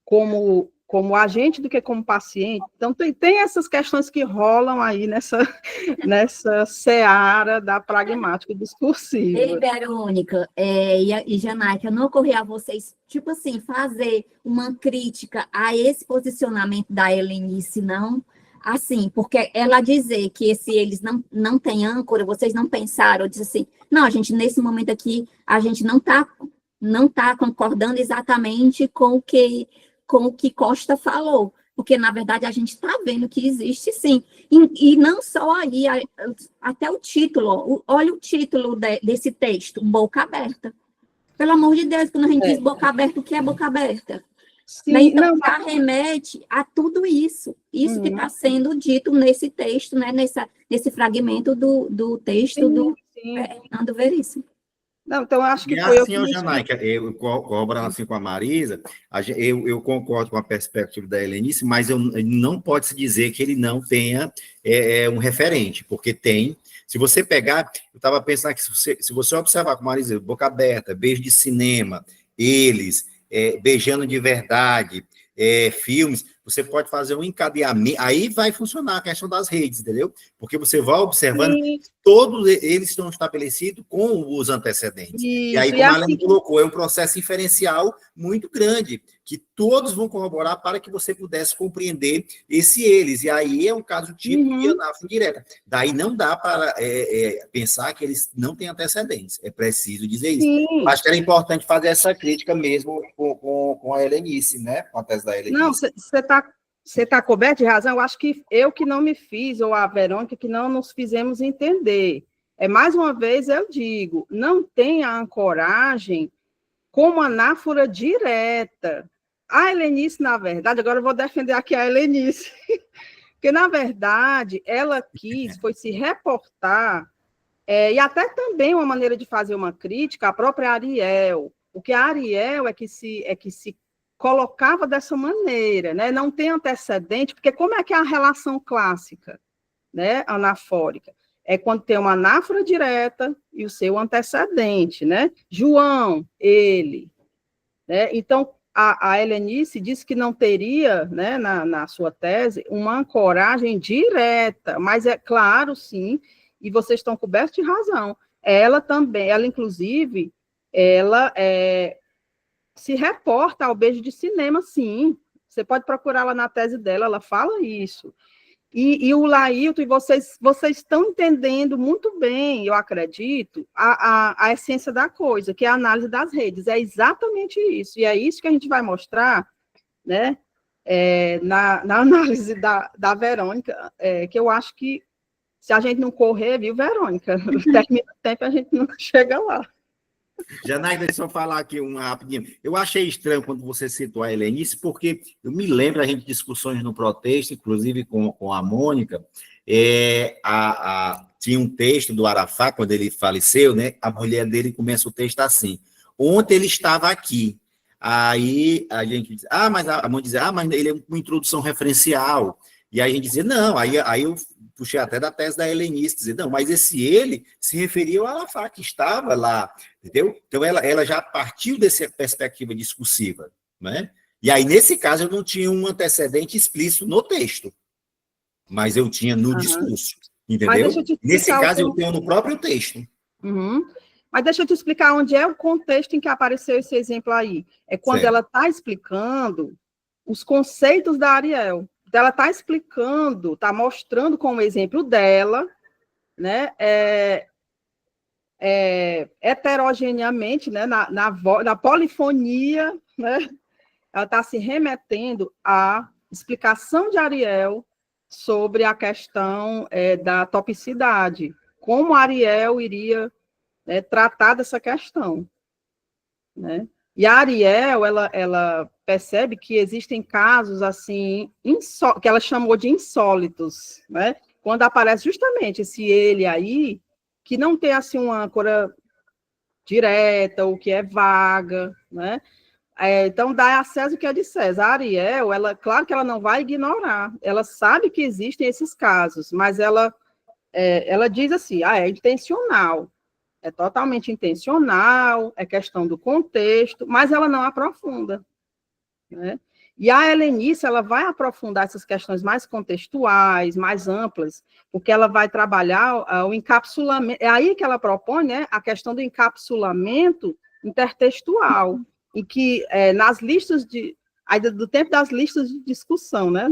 [SPEAKER 2] como agente do que como paciente. Então, tem essas questões que rolam aí nessa seara da pragmática discursiva.
[SPEAKER 1] Ei, Verônica e Janaica, não ocorreu a vocês, tipo assim, fazer uma crítica a esse posicionamento da Helenice, não? Assim, porque ela dizer que eles não têm âncora, vocês não pensaram, disse assim, não, a gente, nesse momento aqui, a gente não tá concordando exatamente com o que Costa falou, porque, na verdade, a gente está vendo que existe, sim, e não só aí, até o título, olha o título desse texto, Boca Aberta. Pelo amor de Deus, quando a gente diz boca aberta, o que é boca aberta? Sim, então, já remete a tudo isso que está sendo dito nesse texto, né, nesse fragmento do texto do Fernando Veríssimo.
[SPEAKER 2] Não, então, eu acho que
[SPEAKER 5] foi assim, Janaica, eu corroborando assim com a Marisa, eu concordo com a perspectiva da Helenice, mas não pode-se dizer que ele não tenha um referente, porque tem. Se você pegar, eu estava pensando que se você observar com a Marisa, boca aberta, beijo de cinema, eles... beijando de verdade, filmes, você pode fazer um encadeamento, aí vai funcionar a questão das redes, entendeu? Porque você vai observando, todos eles estão estabelecidos com os antecedentes. E aí, como a Alena colocou, é um processo inferencial muito grande, que todos vão corroborar para que você pudesse compreender eles. E aí é um caso típico de anáfora indireta. Daí não dá para pensar que eles não têm antecedentes. É preciso dizer isso. Sim. Acho que era importante fazer essa crítica mesmo com a Helenice, né? Com a tese da Helenice.
[SPEAKER 2] Não, você está coberto de razão. Eu acho que eu que não me fiz, ou a Verônica, que não nos fizemos entender. Mais uma vez, eu digo, não tem a ancoragem como anáfora direta. A Helenice, na verdade, agora eu vou defender aqui a Helenice, porque Porque, na verdade, ela foi se reportar, e até também uma maneira de fazer uma crítica à própria Ariel, porque a Ariel é que se colocava dessa maneira, né? Não tem antecedente, porque como é que é a relação clássica, né, anafórica? É quando tem uma anáfora direta e o seu antecedente, né? João, ele, né? Então, a Helenice disse que não teria, né, na sua tese, uma ancoragem direta, mas é claro, sim, e vocês estão cobertos de razão. Ela também, ela inclusive, ela se reporta ao beijo de cinema, sim. Você pode procurar lá na tese dela, ela fala isso. E o Lailton, e vocês estão entendendo muito bem, eu acredito, a essência da coisa, que é a análise das redes. É exatamente isso. E é isso que a gente vai mostrar, né, na análise da Verônica, que eu acho que, se a gente não correr, viu, Verônica? Termina o tempo, a gente não chega lá.
[SPEAKER 5] Janaína, deixa eu falar aqui rapidinho. Eu achei estranho quando você citou a Helenice, porque eu me lembro a gente discussões no Protesto, inclusive com a Mônica, tinha um texto do Arafat, quando ele faleceu, né? A mulher dele começa o texto assim: ontem ele estava aqui. Aí a gente diz, mas a mãe dizia, mas ele é uma introdução referencial. E aí a gente dizia, não, aí eu puxei até da tese da Helenice, dizer, não, mas esse ele se referia ao Arafat, que estava lá, entendeu? Então, ela já partiu dessa perspectiva discursiva, né? E aí, nesse caso, eu não tinha um antecedente explícito no texto, mas eu tinha no discurso, entendeu? Nesse caso, eu tenho no próprio texto.
[SPEAKER 2] Uhum. Mas deixa eu te explicar onde é o contexto em que apareceu esse exemplo aí. É quando ela está explicando os conceitos da Ariel. Ela está explicando, está mostrando com o exemplo dela, né, heterogeneamente, né, na polifonia, né, ela está se remetendo à explicação de Ariel sobre a questão da topicidade, como Ariel iria tratar dessa questão, né? E a Ariel, ela percebe que existem casos assim, que ela chamou de insólitos, né? Quando aparece justamente esse ele aí, que não tem assim uma âncora direta, ou que é vaga, né? Então, dá a César o que é de César. A Ariel, claro que ela não vai ignorar, ela sabe que existem esses casos, mas ela diz assim, é intencional. É totalmente intencional, é questão do contexto, mas ela não aprofunda, né? E a Helenice, ela vai aprofundar essas questões mais contextuais, mais amplas, porque ela vai trabalhar o encapsulamento, é aí que ela propõe, né, a questão do encapsulamento intertextual, em que nas listas do tempo das listas de discussão, né,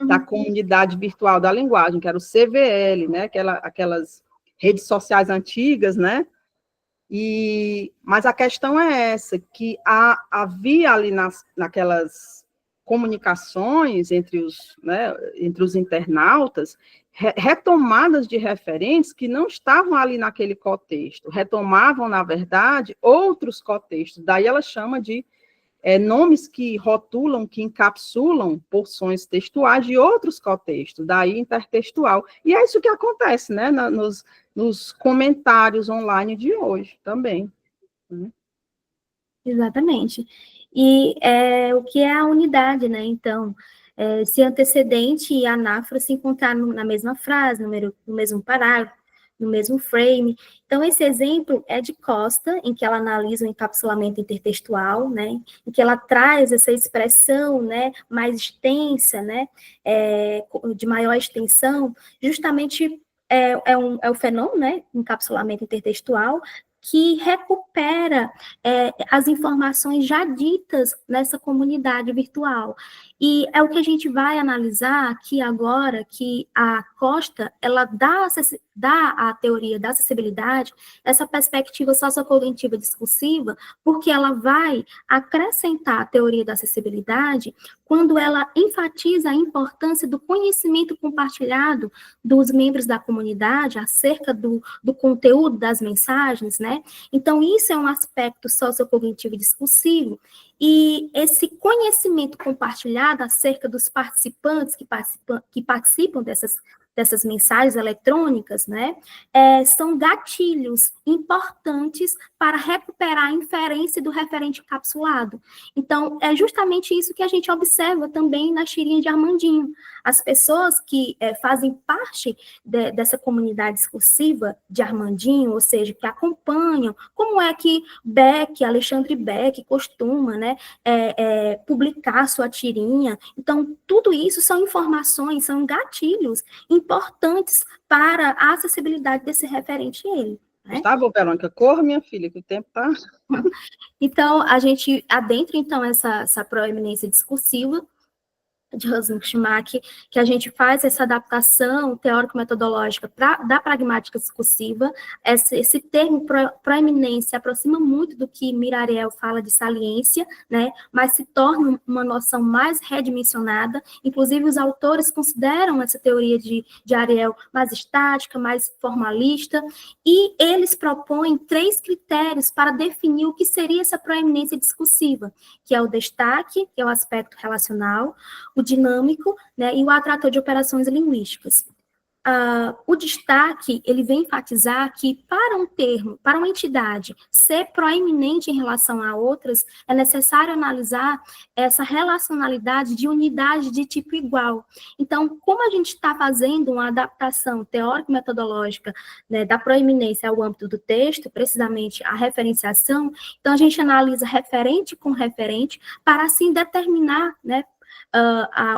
[SPEAKER 2] da comunidade virtual da linguagem, que era o CVL, né, aquelas redes sociais antigas, né? Mas a questão é essa, que havia ali naquelas comunicações entre os internautas, retomadas de referentes que não estavam ali naquele contexto, retomavam, na verdade, outros contextos. Daí ela chama de nomes que rotulam, que encapsulam porções textuais de outros contextos, daí intertextual. E é isso que acontece, né, nos comentários online de hoje também.
[SPEAKER 3] Exatamente. E o que é a unidade, né? Então, se antecedente e anáfora se encontrar na mesma frase, no mesmo parágrafo, no mesmo frame. Então, esse exemplo é de Costa, em que ela analisa o encapsulamento intertextual, né, em que ela traz essa expressão, né, mais extensa, né, de maior extensão, justamente é o fenômeno, né, encapsulamento intertextual, que recupera as informações já ditas nessa comunidade virtual. E é o que a gente vai analisar aqui agora, que a Costa, ela dá à teoria da acessibilidade essa perspectiva sociocognitiva discursiva, porque ela vai acrescentar a teoria da acessibilidade quando ela enfatiza a importância do conhecimento compartilhado dos membros da comunidade acerca do conteúdo das mensagens, né? Então, isso é um aspecto sociocognitivo discursivo, e esse conhecimento compartilhado acerca dos participantes que participam dessas mensagens eletrônicas, né, são gatilhos importantes para recuperar a inferência do referente encapsulado. Então, é justamente isso que a gente observa também na tirinha de Armandinho. As pessoas que fazem parte dessa comunidade discursiva de Armandinho, ou seja, que acompanham, como é que Alexandre Beck costuma, né, publicar sua tirinha. Então, tudo isso são informações, são gatilhos importantes para a acessibilidade desse referente a ele. Né?
[SPEAKER 2] Gustavo, Verônica, corra, minha filha, que o tempo está...
[SPEAKER 3] Então, a gente adentra, então, essa proeminência discursiva de Rosenschmack, que a gente faz essa adaptação teórico-metodológica da pragmática discursiva. Esse termo proeminência aproxima muito do que Mirariel fala de saliência, né, mas se torna uma noção mais redimensionada. Inclusive, os autores consideram essa teoria de Ariel mais estática, mais formalista, e eles propõem 3 critérios para definir o que seria essa proeminência discursiva, que é o destaque, que é o aspecto relacional, o dinâmico, né, e o atrator de operações linguísticas. O destaque, ele vem enfatizar que para um termo, para uma entidade ser proeminente em relação a outras, é necessário analisar essa relacionalidade de unidade de tipo igual. Então, como a gente está fazendo uma adaptação teórico-metodológica, né, da proeminência ao âmbito do texto, precisamente a referenciação, então a gente analisa referente com referente para assim determinar, né,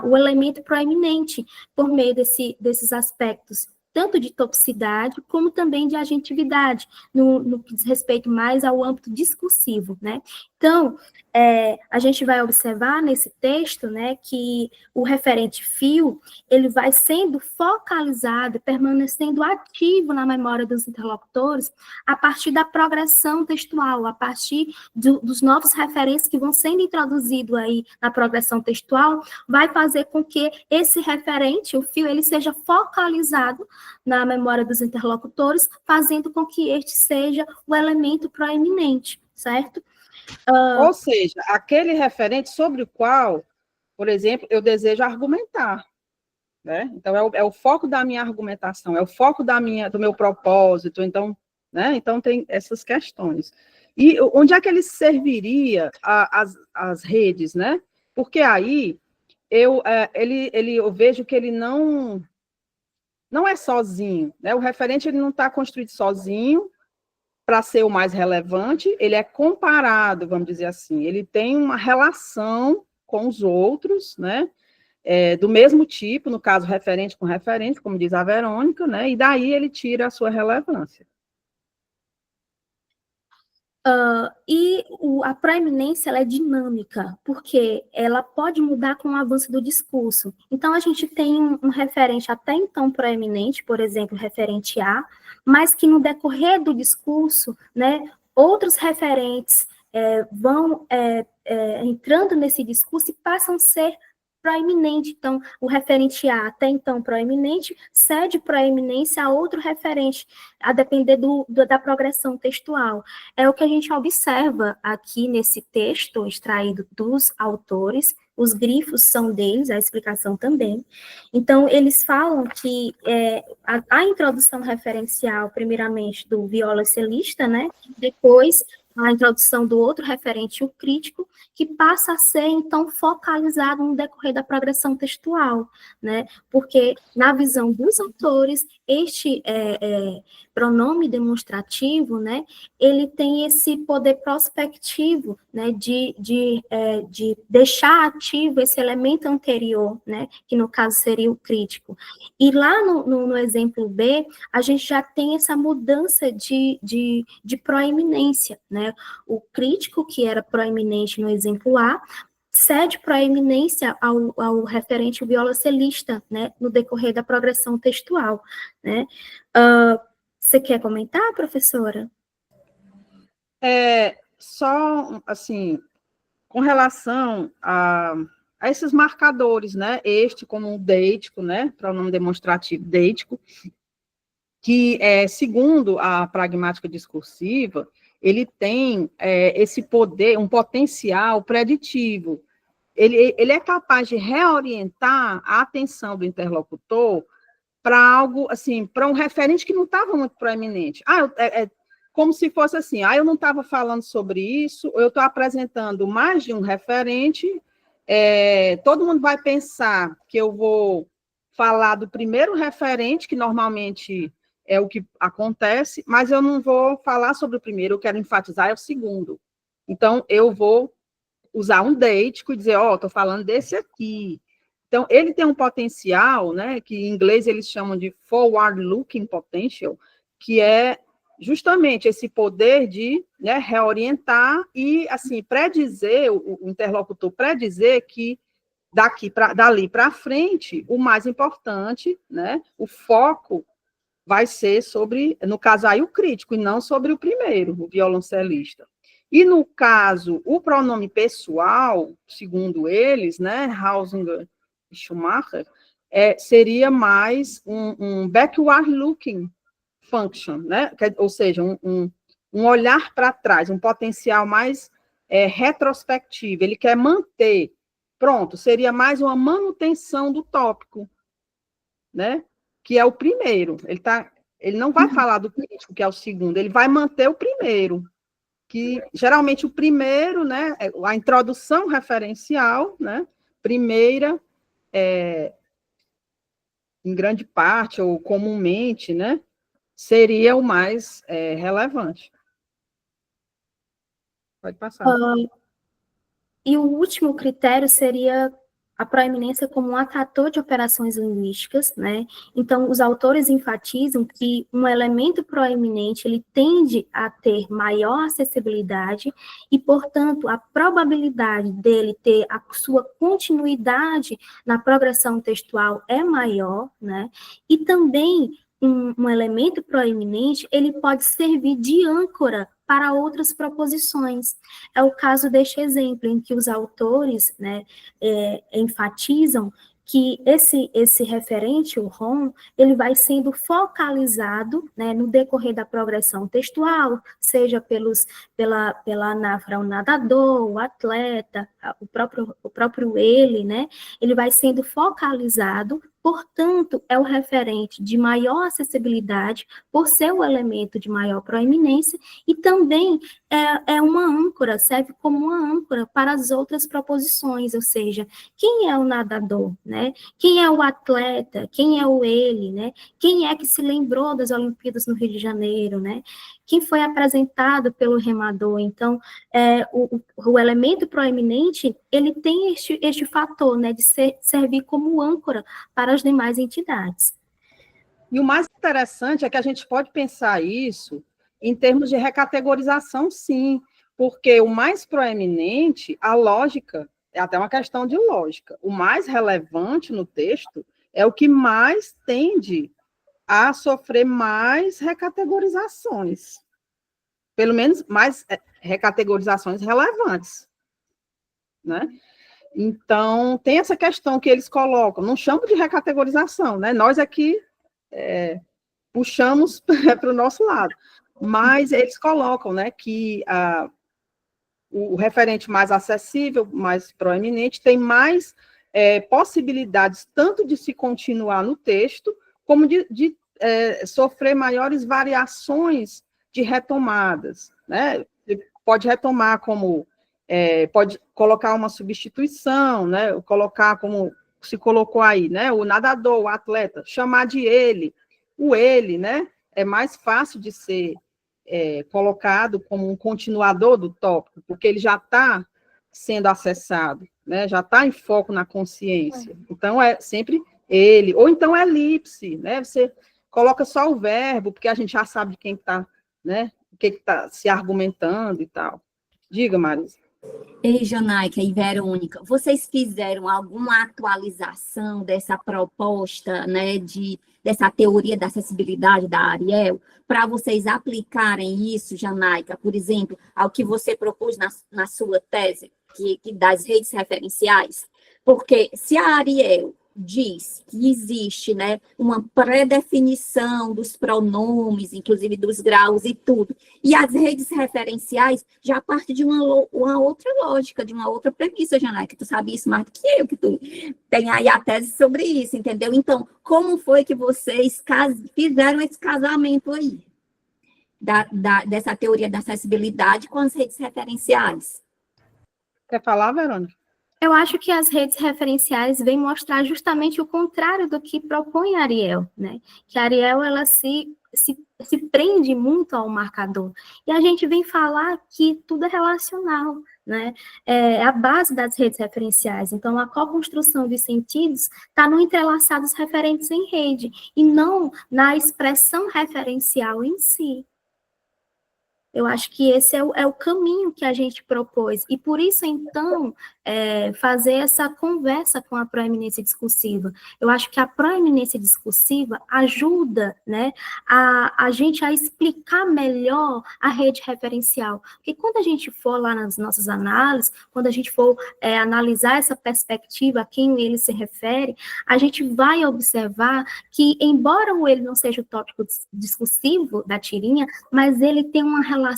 [SPEAKER 3] o elemento proeminente por meio desses aspectos, tanto de topicidade, como também de agentividade, no que diz respeito mais ao âmbito discursivo, né? Então, a gente vai observar nesse texto, né, que o referente fio, ele vai sendo focalizado, permanecendo ativo na memória dos interlocutores a partir da progressão textual, a partir dos novos referentes que vão sendo introduzidos aí na progressão textual, vai fazer com que esse referente, o fio, ele seja focalizado na memória dos interlocutores, fazendo com que este seja o elemento proeminente, certo?
[SPEAKER 2] Ou seja, aquele referente sobre o qual, por exemplo, eu desejo argumentar, né? Então, é o foco da minha argumentação, é o foco do meu propósito, então, né? Então, tem essas questões. E onde é que ele serviria as redes, né? Porque aí, eu vejo que ele não é sozinho, né? O referente, ele não está construído sozinho, para ser o mais relevante, ele é comparado, vamos dizer assim, ele tem uma relação com os outros, né, do mesmo tipo, no caso, referente com referente, como diz a Verônica, né, e daí ele tira a sua relevância.
[SPEAKER 3] A proeminência, ela é dinâmica, porque ela pode mudar com o avanço do discurso. Então, a gente tem um referente até então proeminente, por exemplo, referente A, mas que no decorrer do discurso, né, outros referentes vão entrando nesse discurso e passam a ser proeminente. Então, o referente A, até então proeminente, cede proeminência a outro referente, a depender da progressão textual. É o que a gente observa aqui nesse texto extraído dos autores. Os grifos são deles, a explicação também. Então, eles falam que a introdução referencial, primeiramente, do violoncelista, né? Depois, a introdução do outro referente, o crítico, que passa a ser, então, focalizado no decorrer da progressão textual, né? Porque, na visão dos autores, este pronome demonstrativo, né, ele tem esse poder prospectivo, né, de deixar ativo esse elemento anterior, né, que no caso seria o crítico. E lá no exemplo B, a gente já tem essa mudança de proeminência, né? O crítico, que era proeminente no exemplo A, cede proeminência ao referente violoncelista, né, no decorrer da progressão textual, né? Você quer comentar, professora?
[SPEAKER 2] Só, assim, com relação a esses marcadores, né? Este como um deítico, né? Pronome demonstrativo deítico, que, segundo a pragmática discursiva, ele tem esse poder, um potencial preditivo. Ele é capaz de reorientar a atenção do interlocutor para algo, assim, para um referente que não estava muito proeminente. Como se fosse assim, eu não estava falando sobre isso, eu estou apresentando mais de um referente, todo mundo vai pensar que eu vou falar do primeiro referente, que normalmente é o que acontece, mas eu não vou falar sobre o primeiro, eu quero enfatizar o segundo. Então, eu vou usar um deítico e dizer, estou falando desse aqui. Então, ele tem um potencial, né, que em inglês eles chamam de forward-looking potential, que é justamente esse poder de, né, reorientar e, assim, predizer, o interlocutor predizer que dali para frente, o mais importante, né, o foco vai ser sobre, no caso aí, o crítico, e não sobre o primeiro, o violoncelista. E, no caso, o pronome pessoal, segundo eles, né, Hausinger e Schumacher, seria mais um backward-looking function, né? Ou seja, um olhar para trás, um potencial mais retrospectivo. Ele quer manter, pronto, seria mais uma manutenção do tópico, né? Que é o primeiro. Ele não vai falar do crítico, que é o segundo, ele vai manter o primeiro, que geralmente o primeiro, né, a introdução referencial, né, primeira, em grande parte, ou comumente, né, seria o mais relevante. Pode passar.
[SPEAKER 3] E o último critério seria a proeminência como um atrator de operações linguísticas, né? Então, os autores enfatizam que um elemento proeminente, ele tende a ter maior acessibilidade e, portanto, a probabilidade dele ter a sua continuidade na progressão textual é maior, né? E também um elemento proeminente, ele pode servir de âncora para outras proposições. É o caso deste exemplo, em que os autores, né, enfatizam que esse referente, o ROM, ele vai sendo focalizado, né, no decorrer da progressão textual, seja pela anafra, o nadador, o atleta, o próprio ele, né, ele vai sendo focalizado, portanto, é o referente de maior acessibilidade, por ser o elemento de maior proeminência, e também é uma âncora, serve como uma âncora para as outras proposições, ou seja, quem é o nadador, né? Quem é o atleta? Quem é o ele, né? Quem é que se lembrou das Olimpíadas no Rio de Janeiro, né? Quem foi apresentado pelo remador? Então, o elemento proeminente, ele tem este fator, né, de servir como âncora para as demais entidades.
[SPEAKER 2] E o mais interessante é que a gente pode pensar isso em termos de recategorização, sim, porque o mais proeminente, a lógica, é até uma questão de lógica, o mais relevante no texto é o que mais tende a sofrer mais recategorizações, pelo menos mais recategorizações relevantes, né? Então, tem essa questão que eles colocam, não chamo de recategorização, né? Nós aqui puxamos para o nosso lado, mas eles colocam, né, que o referente mais acessível, mais proeminente, tem mais possibilidades tanto de se continuar no texto, como de sofrer maiores variações de retomadas, né? Pode retomar como, pode colocar uma substituição, né? Colocar como se colocou aí, né? O nadador, o atleta, chamar de ele, o ele, né? É mais fácil de ser colocado como um continuador do tópico, porque ele já está sendo acessado, né? Já está em foco na consciência. Então, é sempre ele, ou então elipse, né? Você coloca só o verbo, porque a gente já sabe de quem está, né? O que está se argumentando e tal. Diga, Marisa.
[SPEAKER 1] Ei, Janaica e Verônica, vocês fizeram alguma atualização dessa proposta, né, dessa teoria da acessibilidade da Ariel, para vocês aplicarem isso, Janaica, por exemplo, ao que você propôs na sua tese, que das redes referenciais? Porque se a Ariel diz que existe, né, uma pré-definição dos pronomes, inclusive dos graus e tudo, e as redes referenciais já parte de uma outra lógica, de uma outra premissa, Janaína, que tu sabe isso mais do que eu, que tu tem aí a tese sobre isso, entendeu? Então, como foi que vocês fizeram esse casamento aí, dessa teoria da acessibilidade com as redes referenciais?
[SPEAKER 2] Quer falar, Verônica?
[SPEAKER 3] Eu acho que as redes referenciais vêm mostrar justamente o contrário do que propõe a Ariel, né? Que a Ariel, ela se prende muito ao marcador. E a gente vem falar que tudo é relacional, né? É a base das redes referenciais. Então, a co-construção de sentidos está no entrelaçar dos referentes em rede, e não na expressão referencial em si. Eu acho que esse é o caminho que a gente propôs. E por isso, então, fazer essa conversa com a proeminência discursiva. Eu acho que a proeminência discursiva ajuda, né, a gente a explicar melhor a rede referencial. Porque quando a gente for lá nas nossas análises, quando a gente for analisar essa perspectiva, a quem ele se refere, a gente vai observar que, embora ele não seja o tópico discursivo da tirinha, mas ele tem uma relação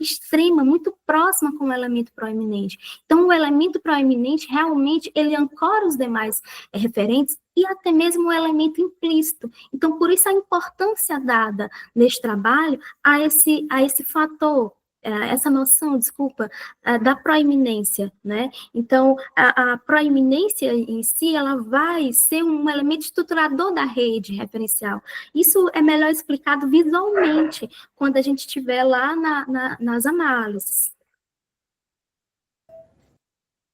[SPEAKER 3] extrema, muito próxima com o elemento proeminente. Então, o elemento proeminente, realmente, ele ancora os demais referentes e até mesmo o elemento implícito. Então, por isso a importância dada neste trabalho a esse fator, essa noção, da proeminência, né? Então, a proeminência em si, ela vai ser um elemento estruturador da rede referencial. Isso é melhor explicado visualmente, quando a gente estiver lá nas análises.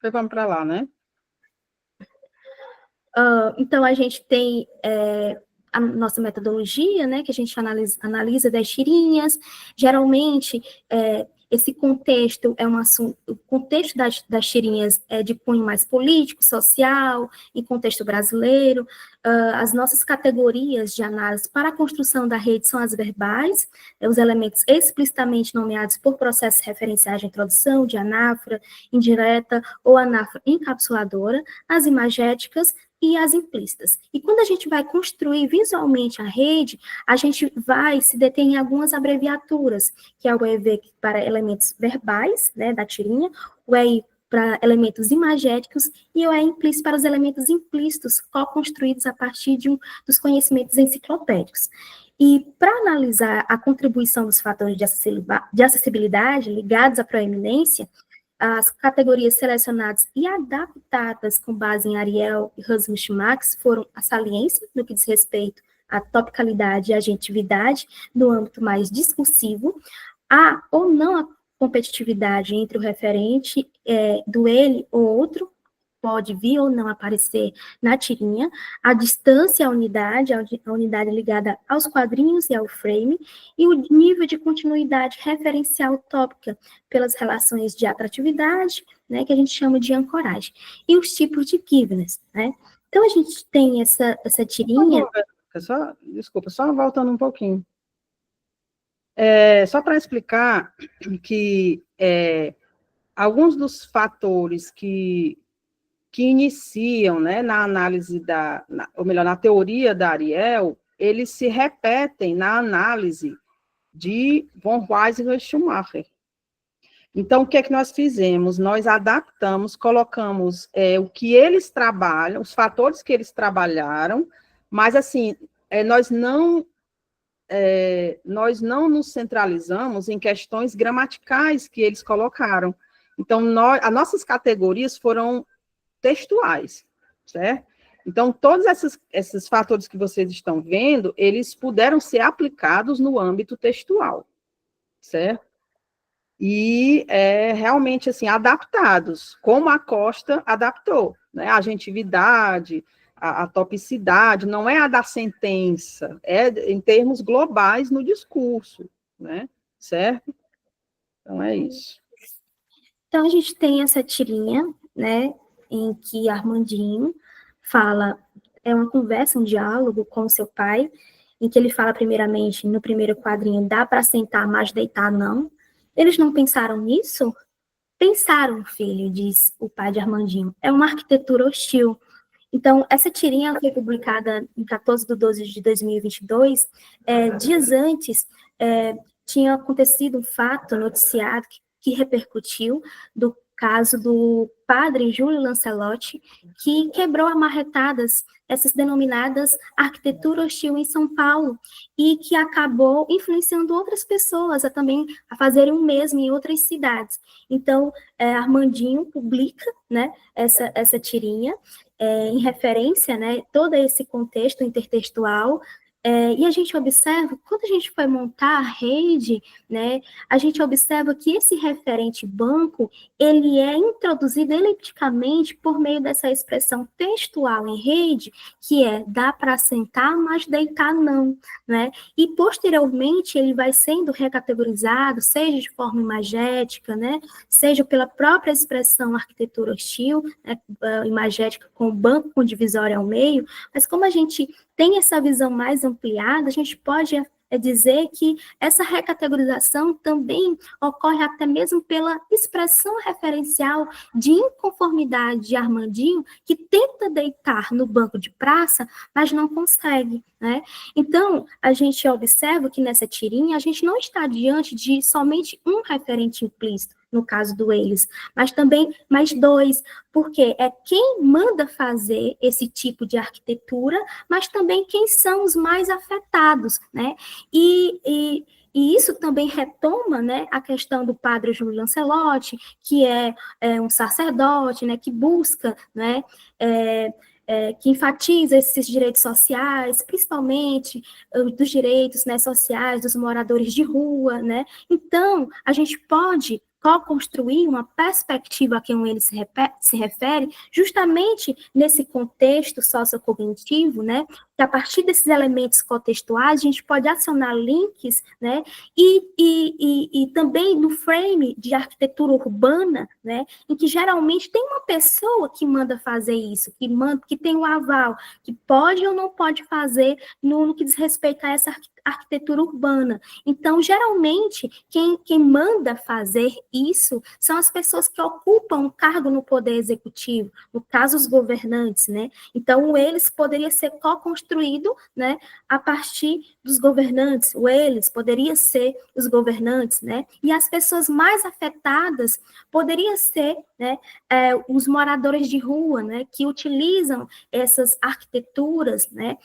[SPEAKER 2] Vamos para lá, né?
[SPEAKER 3] Então, a gente tem a nossa metodologia, né, que a gente analisa das tirinhas. Geralmente, esse contexto é um assunto, o contexto das tirinhas é de cunho mais político, social, em contexto brasileiro. As nossas categorias de análise para a construção da rede são as verbais, os elementos explicitamente nomeados por processos referenciais de introdução, de anáfora indireta ou anáfora encapsuladora, as imagéticas e as implícitas. E quando a gente vai construir visualmente a rede, a gente vai se deter em algumas abreviaturas, que é o EV para elementos verbais, né, da tirinha, o EI para elementos imagéticos e o EI implícito para os elementos implícitos, co-construídos a partir dos conhecimentos enciclopédicos. E para analisar a contribuição dos fatores de acessibilidade ligados à proeminência, as categorias selecionadas e adaptadas com base em Ariel e Rasmussen Max foram a saliência, no que diz respeito à topicalidade e agentividade, no âmbito mais discursivo, a ou não a competitividade entre o referente do ele ou outro, pode vir ou não aparecer na tirinha, a distância à unidade, a unidade ligada aos quadrinhos e ao frame, e o nível de continuidade referencial tópica pelas relações de atratividade, né, que a gente chama de ancoragem, e os tipos de givenness, né? Então, a gente tem essa tirinha...
[SPEAKER 2] Desculpa, só voltando um pouquinho. Só para explicar que alguns dos fatores que iniciam, né, na análise ou melhor, na teoria da Ariel, eles se repetem na análise de von Weizsäcker e Schumacher. Então, o que é que nós fizemos? Nós adaptamos, colocamos o que eles trabalham, os fatores que eles trabalharam, mas, assim, nós não nos centralizamos em questões gramaticais que eles colocaram. Então, as nossas categorias foram textuais, certo? Então, todos esses fatores que vocês estão vendo, eles puderam ser aplicados no âmbito textual, certo? E realmente, assim, adaptados, como a Costa adaptou, né? A agentividade, a topicidade, não é a da sentença, é em termos globais no discurso, né? Certo? Então, é isso.
[SPEAKER 3] Então, a gente tem essa tirinha, né, em que Armandinho fala, é uma conversa, um diálogo com o seu pai, em que ele fala primeiramente, no primeiro quadrinho, dá para sentar, mas deitar não. Eles não pensaram nisso? Pensaram, filho, diz o pai de Armandinho, é uma arquitetura hostil. Então, essa tirinha foi publicada em 14/12 de 2022. Dias antes, tinha acontecido um fato noticiado que repercutiu do caso do padre Júlio Lancelotti, que quebrou a marretadas essas denominadas arquitetura hostil em São Paulo, e que acabou influenciando outras pessoas a também a fazerem o mesmo em outras cidades. Então, Armandinho publica, né, essa tirinha, em referência, né, todo esse contexto intertextual, e a gente observa, quando a gente foi montar a rede, né, a gente observa que esse referente banco, ele é introduzido elipticamente por meio dessa expressão textual em rede, que é dá para sentar, mas deitar não, né? E posteriormente ele vai sendo recategorizado, seja de forma imagética, né, seja pela própria expressão arquitetura hostil, né, imagética com banco com divisória ao meio, mas como a gente tem essa visão mais ampliada, a gente pode dizer que essa recategorização também ocorre até mesmo pela expressão referencial de inconformidade de Armandinho, que tenta deitar no banco de praça, mas não consegue, né? Então, a gente observa que nessa tirinha, a gente não está diante de somente um referente implícito, no caso do eles, mas também mais dois, porque é quem manda fazer esse tipo de arquitetura, mas também quem são os mais afetados, né? E isso também retoma, né, a questão do padre Júlio Lancelotti, que é um sacerdote, né, que busca, né, que enfatiza esses direitos sociais, principalmente dos direitos, né, sociais dos moradores de rua, né? Então, a gente pode co-construir uma perspectiva a quem ele se refere, justamente nesse contexto sociocognitivo, né, que a partir desses elementos contextuais a gente pode acionar links, né, e também no frame de arquitetura urbana, né, em que geralmente tem uma pessoa que manda fazer isso, que tem o aval, que pode ou não pode fazer no que diz respeito a essa arquitetura urbana. Então, geralmente, quem manda fazer isso são as pessoas que ocupam um cargo no poder executivo, no caso, os governantes, né? Então, eles poderia ser co-construído, né, a partir dos governantes, o eles poderia ser os governantes, né? E as pessoas mais afetadas poderiam ser, né, os moradores de rua, né, que utilizam essas arquiteturas, né,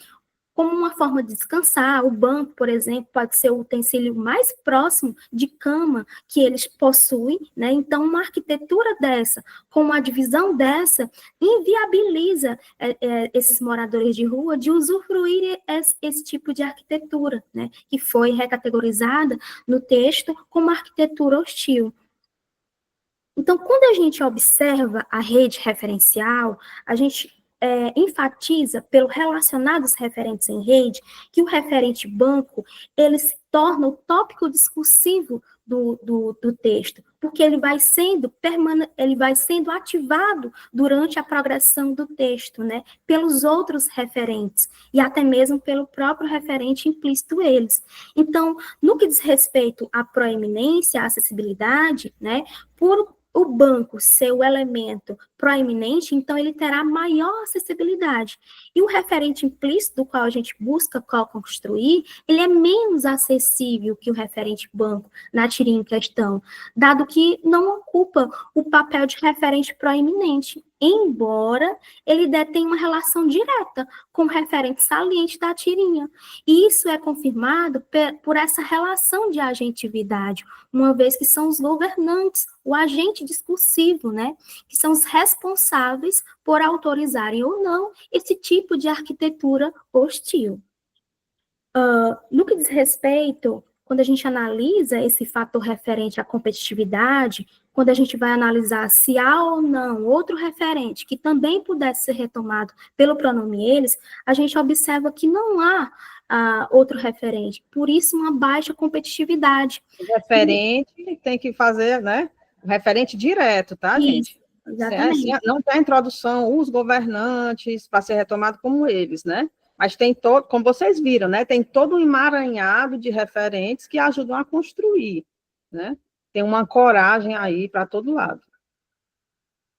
[SPEAKER 3] como uma forma de descansar. O banco, por exemplo, pode ser o utensílio mais próximo de cama que eles possuem, né? Então, uma arquitetura dessa, com uma divisão dessa, inviabiliza esses moradores de rua de usufruir esse tipo de arquitetura, né? Que foi recategorizada no texto como arquitetura hostil. Então, quando a gente observa a rede referencial, a gente enfatiza, pelo relacionados referentes em rede, que o referente banco, ele se torna o tópico discursivo do texto, porque ele vai sendo ativado durante a progressão do texto, né, pelos outros referentes, e até mesmo pelo próprio referente implícito eles. Então, no que diz respeito à proeminência, à acessibilidade, né, por o banco ser o elemento proeminente, então ele terá maior acessibilidade. E o referente implícito, do qual a gente busca co-construir, ele é menos acessível que o referente banco na tirinha em questão, dado que não ocupa o papel de referente proeminente, embora ele tenha uma relação direta com o referente saliente da tirinha. E isso é confirmado por essa relação de agentividade, uma vez que são os governantes, o agente discursivo, né, que são os responsáveis por autorizarem ou não esse tipo de arquitetura hostil. No que diz respeito, quando a gente analisa esse fator referente à competitividade, quando a gente vai analisar se há ou não outro referente que também pudesse ser retomado pelo pronome eles, a gente observa que não há outro referente, por isso uma baixa competitividade.
[SPEAKER 2] O referente tem que fazer, né? O referente direto, tá,
[SPEAKER 3] Isso,
[SPEAKER 2] gente?
[SPEAKER 3] exatamente.
[SPEAKER 2] Não tem introdução, os governantes, para ser retomado como eles, né? Mas tem todo, como vocês viram, né? Tem todo um emaranhado de referentes que ajudam a construir, né? tem uma ancoragem aí para todo lado.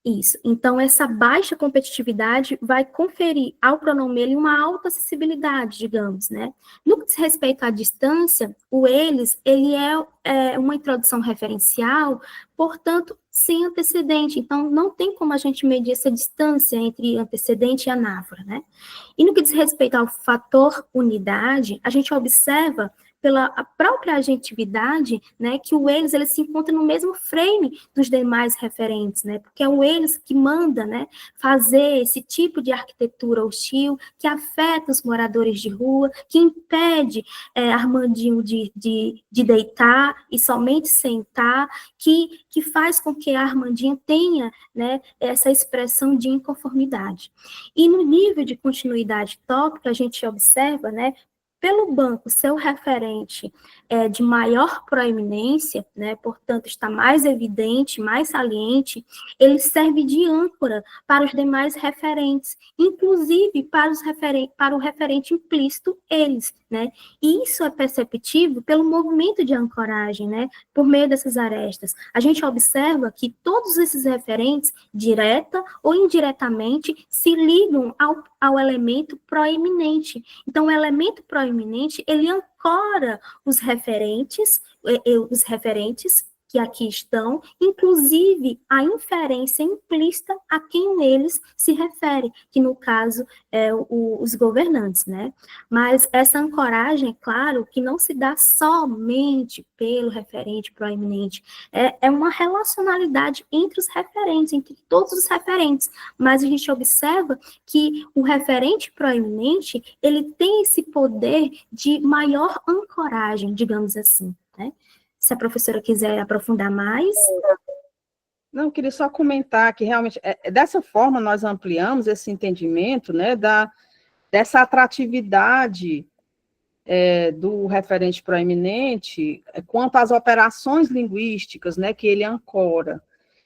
[SPEAKER 3] Isso. Então, essa baixa competitividade vai conferir ao pronome uma alta acessibilidade, digamos, né? No que diz respeito à distância, o eles, ele é uma introdução referencial, portanto, sem antecedente. Então, não tem como a gente medir essa distância entre antecedente e anáfora, né? E no que diz respeito ao fator unidade, a gente observa pela a própria agentividade, né, que o eles ele se encontra no mesmo frame dos demais referentes, né, porque é o eles que manda, né, fazer esse tipo de arquitetura hostil que afeta os moradores de rua, que impede Armandinho de deitar e somente sentar, que faz com que a Armandinha tenha, né, essa expressão de inconformidade. E no nível de continuidade tópica, a gente observa, né, pelo banco ser o referente de maior proeminência, né, portanto, está mais evidente, mais saliente, ele serve de âncora para os demais referentes, inclusive para o referente implícito, eles, né, e isso é perceptível pelo movimento de ancoragem, né, por meio dessas arestas. A gente observa que todos esses referentes, direta ou indiretamente, se ligam ao elemento proeminente. Então, o elemento proeminente, ele ancora os referentes que aqui estão, inclusive a inferência implícita a quem eles se refere, que no caso é os governantes, né? Mas essa ancoragem, é claro, que não se dá somente pelo referente proeminente, é uma relacionalidade entre os referentes, entre todos os referentes, mas a gente observa que o referente proeminente, ele tem esse poder de maior ancoragem, digamos assim, né? Se a professora quiser aprofundar mais.
[SPEAKER 2] Não, eu queria só comentar que realmente, dessa forma, nós ampliamos esse entendimento, né, dessa atratividade do referente proeminente quanto às operações linguísticas, né, que ele ancora.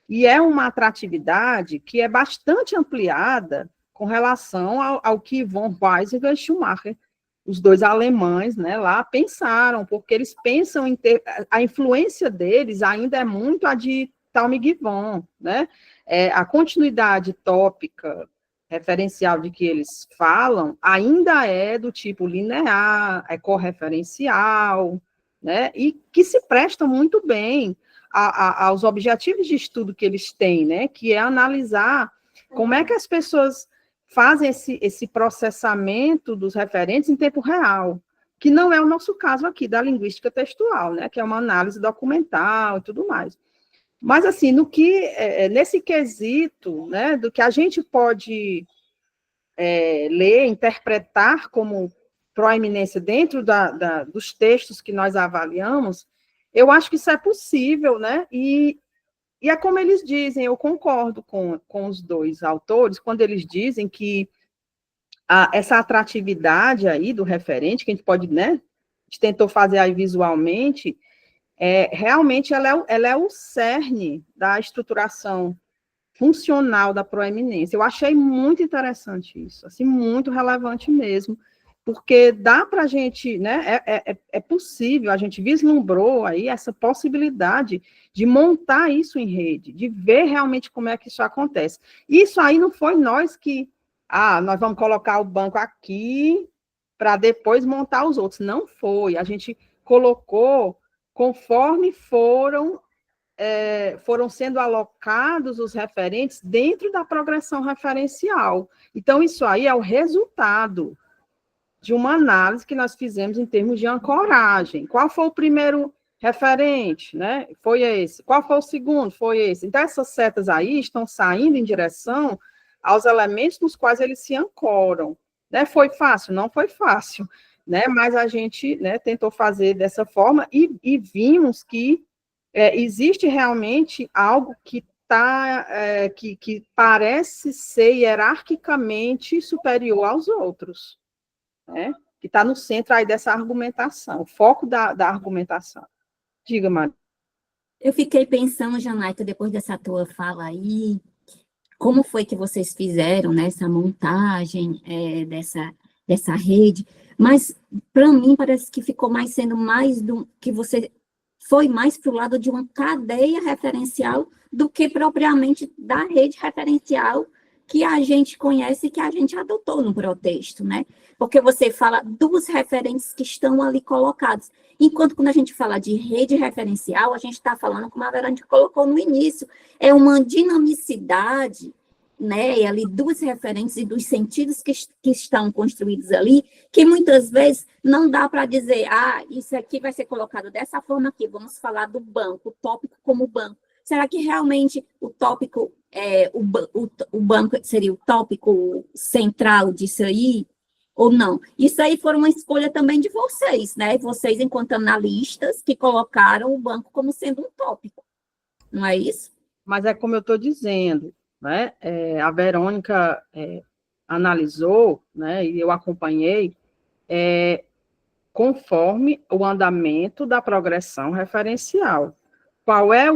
[SPEAKER 2] E é uma atratividade que é bastante ampliada com relação ao que von Weizsäcker e Schumacher, os dois alemães, né, lá pensaram, porque eles pensam em ter, a influência deles ainda é muito a de Talmy-Gibbon, né, a continuidade tópica referencial de que eles falam ainda é do tipo linear, é correferencial, né, e que se presta muito bem aos objetivos de estudo que eles têm, né, que é analisar como é que as pessoas fazem esse processamento dos referentes em tempo real, que não é o nosso caso aqui da linguística textual, né, que é uma análise documental e tudo mais. Mas, assim, nesse quesito, né, do que a gente pode ler, interpretar como proeminência dentro dos textos que nós avaliamos, eu acho que isso é possível, né, e é como eles dizem, eu concordo com os dois autores, quando eles dizem que essa atratividade aí do referente, que a gente pode, né, a gente tentou fazer aí visualmente, realmente ela é o cerne da estruturação funcional da proeminência. Eu achei muito interessante isso, assim, muito relevante mesmo, porque dá para a gente, né, é possível, a gente vislumbrou aí essa possibilidade de montar isso em rede, de ver realmente como é que isso acontece. Isso aí não foi nós que, nós vamos colocar o banco aqui para depois montar os outros. Não foi, a gente colocou conforme foram sendo alocados os referentes dentro da progressão referencial. Então, isso aí é o resultado de uma análise que nós fizemos em termos de ancoragem. Qual foi o primeiro referente, né? Foi esse. Qual foi o segundo? Foi esse. Então, essas setas aí estão saindo em direção aos elementos nos quais eles se ancoram. Né? Foi fácil? Não foi fácil, né? Mas a gente, né, tentou fazer dessa forma e vimos que existe realmente algo que que parece ser hierarquicamente superior aos outros, né? Que está no centro aí dessa argumentação, o foco da argumentação. Diga, Maria.
[SPEAKER 1] Eu fiquei pensando, Janaíta, depois dessa tua fala aí, como foi que vocês fizeram, né, essa montagem dessa rede, mas para mim parece que ficou sendo mais do que você foi mais para o lado de uma cadeia referencial do que propriamente da rede referencial que a gente conhece e que a gente adotou no protexto, né? Porque você fala dos referentes que estão ali colocados. Enquanto quando a gente fala de rede referencial, a gente está falando, como a Verônica colocou no início, é uma dinamicidade, né, ali dos referentes e dos sentidos que estão construídos ali, que muitas vezes não dá para dizer, isso aqui vai ser colocado dessa forma aqui, vamos falar do banco, o tópico como banco. Será que realmente o tópico, o banco seria o tópico central disso aí? Ou não? Isso aí foi uma escolha também de vocês, né? Vocês, enquanto analistas, que colocaram o banco como sendo um tópico, não é isso?
[SPEAKER 2] Mas é como eu estou dizendo, né? A Verônica analisou, né? E eu acompanhei, conforme o andamento da progressão referencial. Qual é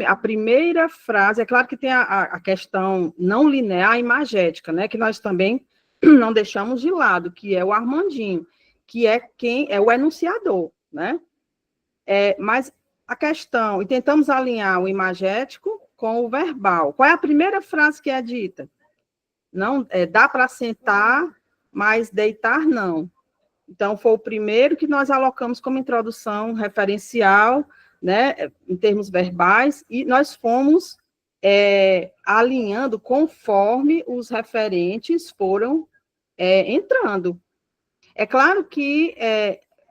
[SPEAKER 2] a primeira frase? É claro que tem a questão não linear e imagética, né? Que nós também não deixamos de lado, que é o Armandinho, que é quem é o enunciador, né? Mas a questão, e tentamos alinhar o imagético com o verbal. Qual é a primeira frase que é dita? Não, dá para sentar, mas deitar não. Então, foi o primeiro que nós alocamos como introdução referencial, né, em termos verbais, e nós fomos alinhando conforme os referentes foram entrando. É claro que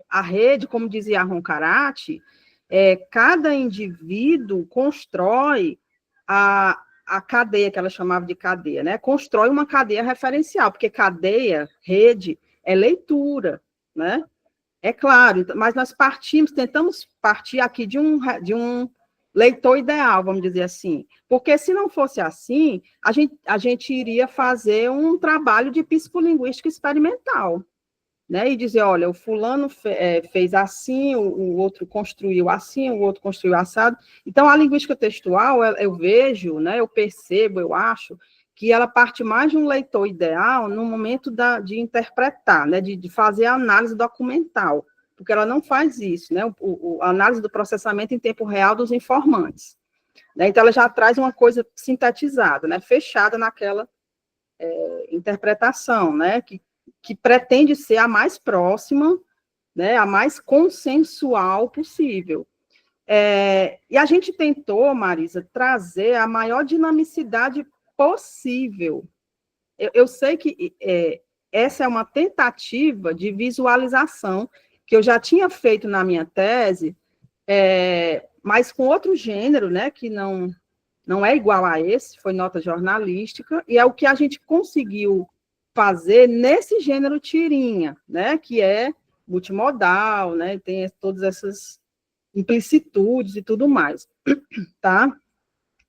[SPEAKER 2] a rede, como dizia Ron Karate, cada indivíduo constrói a cadeia, que ela chamava de cadeia, né? Constrói uma cadeia referencial, porque cadeia, rede, é leitura, né? É claro, mas nós tentamos partir aqui de um leitor ideal, vamos dizer assim, porque se não fosse assim, a gente iria fazer um trabalho de psicolinguística experimental, né? E dizer, olha, o fulano fez assim, o outro construiu assim, o outro construiu assado. Então, a linguística textual, eu vejo, né? Eu percebo, eu acho, que ela parte mais de um leitor ideal no momento de interpretar, né? De fazer a análise documental, porque ela não faz isso, né? A análise do processamento em tempo real dos informantes. Né? Então, ela já traz uma coisa sintetizada, né? Fechada naquela interpretação, né? Que pretende ser a mais próxima, né? A mais consensual possível. E a gente tentou, Marisa, trazer a maior dinamicidade possível. Eu sei que essa é uma tentativa de visualização que eu já tinha feito na minha tese, mas com outro gênero, né, que não é igual a esse, foi nota jornalística, e é o que a gente conseguiu fazer nesse gênero tirinha, né, que é multimodal, né, tem todas essas implicitudes e tudo mais, tá?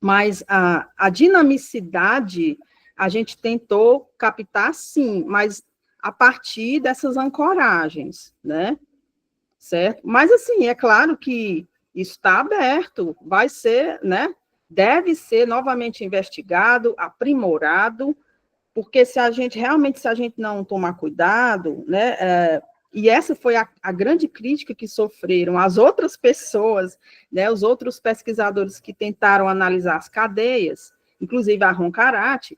[SPEAKER 2] Mas a dinamicidade a gente tentou captar, sim, mas a partir dessas ancoragens, né? Certo? Mas, assim, é claro que isso está aberto, vai ser, né? Deve ser novamente investigado, aprimorado, porque se a gente não tomar cuidado, né? E essa foi a grande crítica que sofreram as outras pessoas, né, os outros pesquisadores que tentaram analisar as cadeias, inclusive a Ron Karate,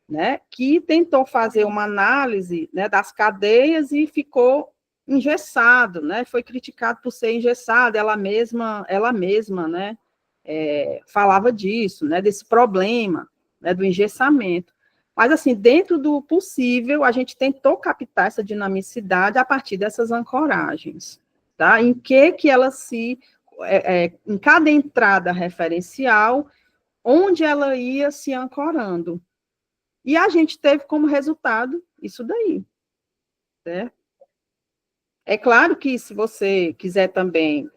[SPEAKER 2] né, que tentou fazer uma análise, né, das cadeias e ficou engessado, né, foi criticado por ser engessado, ela mesma, né, falava disso, né, desse problema, né, do engessamento. Mas, assim, dentro do possível, a gente tentou captar essa dinamicidade a partir dessas ancoragens, tá? Em que ela em cada entrada referencial, onde ela ia se ancorando. E a gente teve como resultado isso daí, certo? É claro que se você quiser também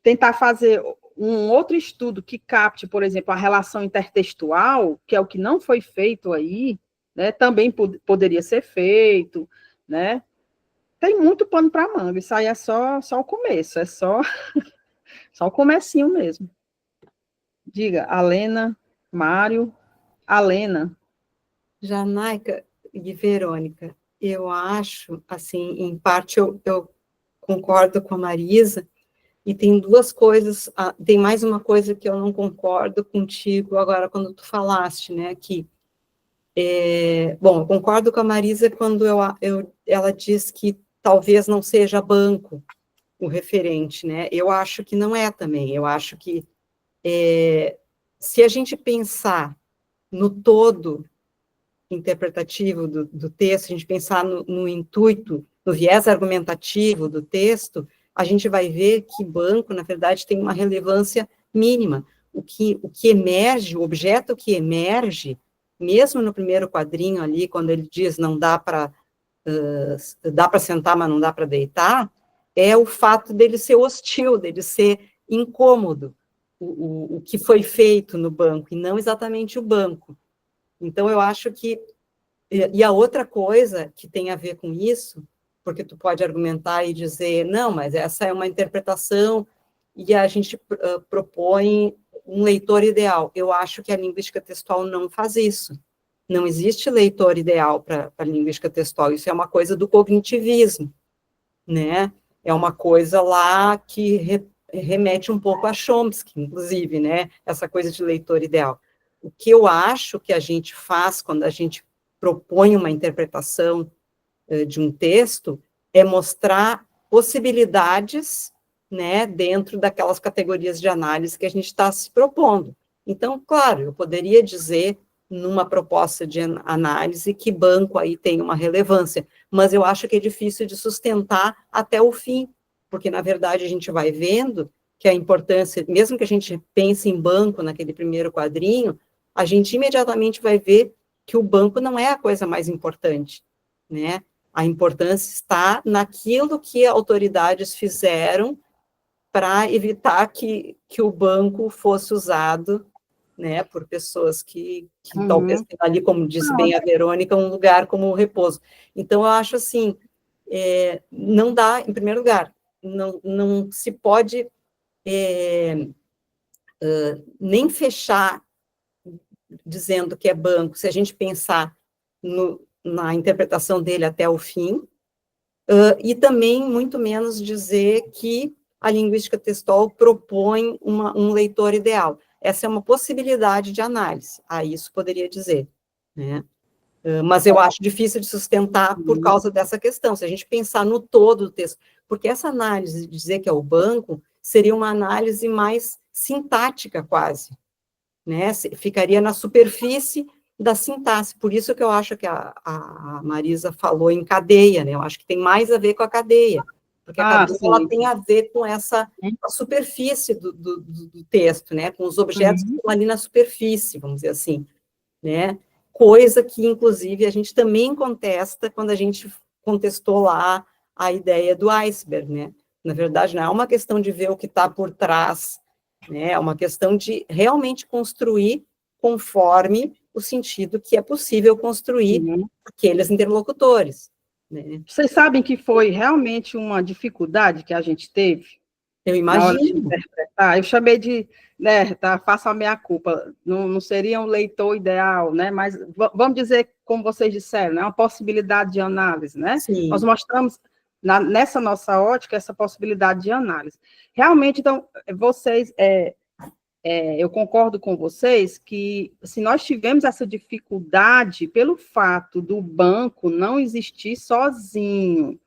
[SPEAKER 2] tentar fazer um outro estudo que capte, por exemplo, a relação intertextual, que é o que não foi feito aí, né, também poderia ser feito, né? Tem muito pano para manga, isso aí é só o começo, é só o comecinho mesmo. Diga, Alena, Mário, Alena.
[SPEAKER 4] Janaica e Verônica, eu acho, assim, em parte eu concordo com a Marisa, E tem duas coisas, tem mais uma coisa que eu não concordo contigo agora, quando tu falaste, né, que, bom, eu concordo com a Marisa quando ela diz que talvez não seja banco o referente, né, eu acho que não é também, eu acho que se a gente pensar no todo interpretativo do texto, a gente pensar no intuito, no viés argumentativo do texto, a gente vai ver que banco, na verdade, tem uma relevância mínima. O que emerge, o objeto que emerge, mesmo no primeiro quadrinho ali, quando ele diz não dá para sentar, mas não dá para deitar, é o fato dele ser hostil, dele ser incômodo, o que foi feito no banco, e não exatamente o banco. Então, eu acho que... E a outra coisa que tem a ver com isso, porque tu pode argumentar e dizer, não, mas essa é uma interpretação e a gente propõe um leitor ideal. Eu acho que a linguística textual não faz isso. Não existe leitor ideal para a linguística textual. Isso é uma coisa do cognitivismo, né? É uma coisa lá que remete um pouco a Chomsky, inclusive, né? Essa coisa de leitor ideal. O que eu acho que a gente faz quando a gente propõe uma interpretação de um texto é mostrar possibilidades, né, dentro daquelas categorias de análise que a gente está se propondo. Então, claro, eu poderia dizer, numa proposta de análise, que banco aí tem uma relevância, mas eu acho que é difícil de sustentar até o fim, porque, na verdade, a gente vai vendo que a importância, mesmo que a gente pense em banco naquele primeiro quadrinho, a gente imediatamente vai ver que o banco não é a coisa mais importante, né? A importância está naquilo que autoridades fizeram para evitar que o banco fosse usado, né, por pessoas que talvez tenham ali, como disse bem a Verônica, um lugar como repouso. Então, eu acho assim, não dá, em primeiro lugar, não se pode nem fechar dizendo que é banco, se a gente pensar na interpretação dele até o fim, e também, muito menos, dizer que a linguística textual propõe um leitor ideal. Essa é uma possibilidade de análise, isso poderia dizer, né? Mas eu acho difícil de sustentar por causa dessa questão, se a gente pensar no todo do texto, porque essa análise de dizer que é o banco seria uma análise mais sintática, quase, né? Ficaria na superfície da sintaxe, por isso que eu acho que a Marisa falou em cadeia, né? Eu acho que tem mais a ver com a cadeia, porque a cadeia ela tem a ver com a superfície do texto, né? Com os objetos que estão ali na superfície, vamos dizer assim, né? Coisa que, inclusive, a gente também contesta quando a gente contestou lá a ideia do iceberg, né? Na verdade, não é uma questão de ver o que está por trás, né? É uma questão de realmente construir conforme o sentido que é possível construir aqueles interlocutores, né?
[SPEAKER 2] Vocês sabem que foi realmente uma dificuldade que a gente teve?
[SPEAKER 4] Eu imagino. Na hora de
[SPEAKER 2] interpretar, eu chamei de, né, faça a meia-culpa, não seria um leitor ideal, né, mas vamos dizer, como vocês disseram, né, uma possibilidade de análise, né?
[SPEAKER 4] Sim.
[SPEAKER 2] Nós mostramos, nessa nossa ótica, essa possibilidade de análise. Realmente, então, vocês, eu concordo com vocês que, se nós tivemos essa dificuldade pelo fato do banco não existir sozinho,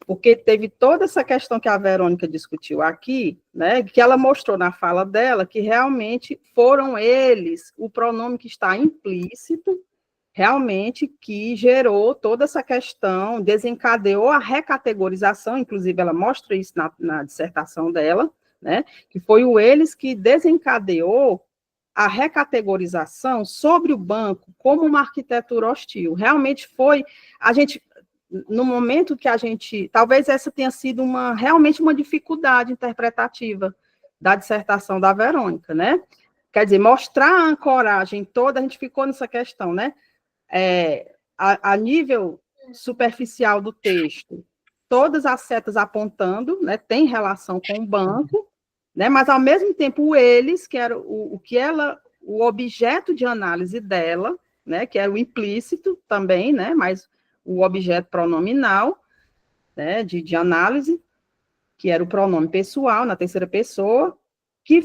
[SPEAKER 2] porque teve toda essa questão que a Verônica discutiu aqui, né, que ela mostrou na fala dela, que realmente foram eles, o pronome que está implícito, realmente que gerou toda essa questão, desencadeou a recategorização, inclusive ela mostra isso na dissertação dela, né, que foi o eles que desencadeou a recategorização sobre o banco como uma arquitetura hostil. Realmente foi, a gente... no momento que a gente, talvez essa tenha sido realmente uma dificuldade interpretativa da dissertação da Verônica, né? Quer dizer, mostrar a ancoragem toda, a gente ficou nessa questão, né? A nível superficial do texto, todas as setas apontando, né? Tem relação com o banco, né? Mas, ao mesmo tempo, o eles, que era o objeto de análise dela, né? Que era o implícito também, né? Mas o objeto pronominal, né, de análise, que era o pronome pessoal, na terceira pessoa, que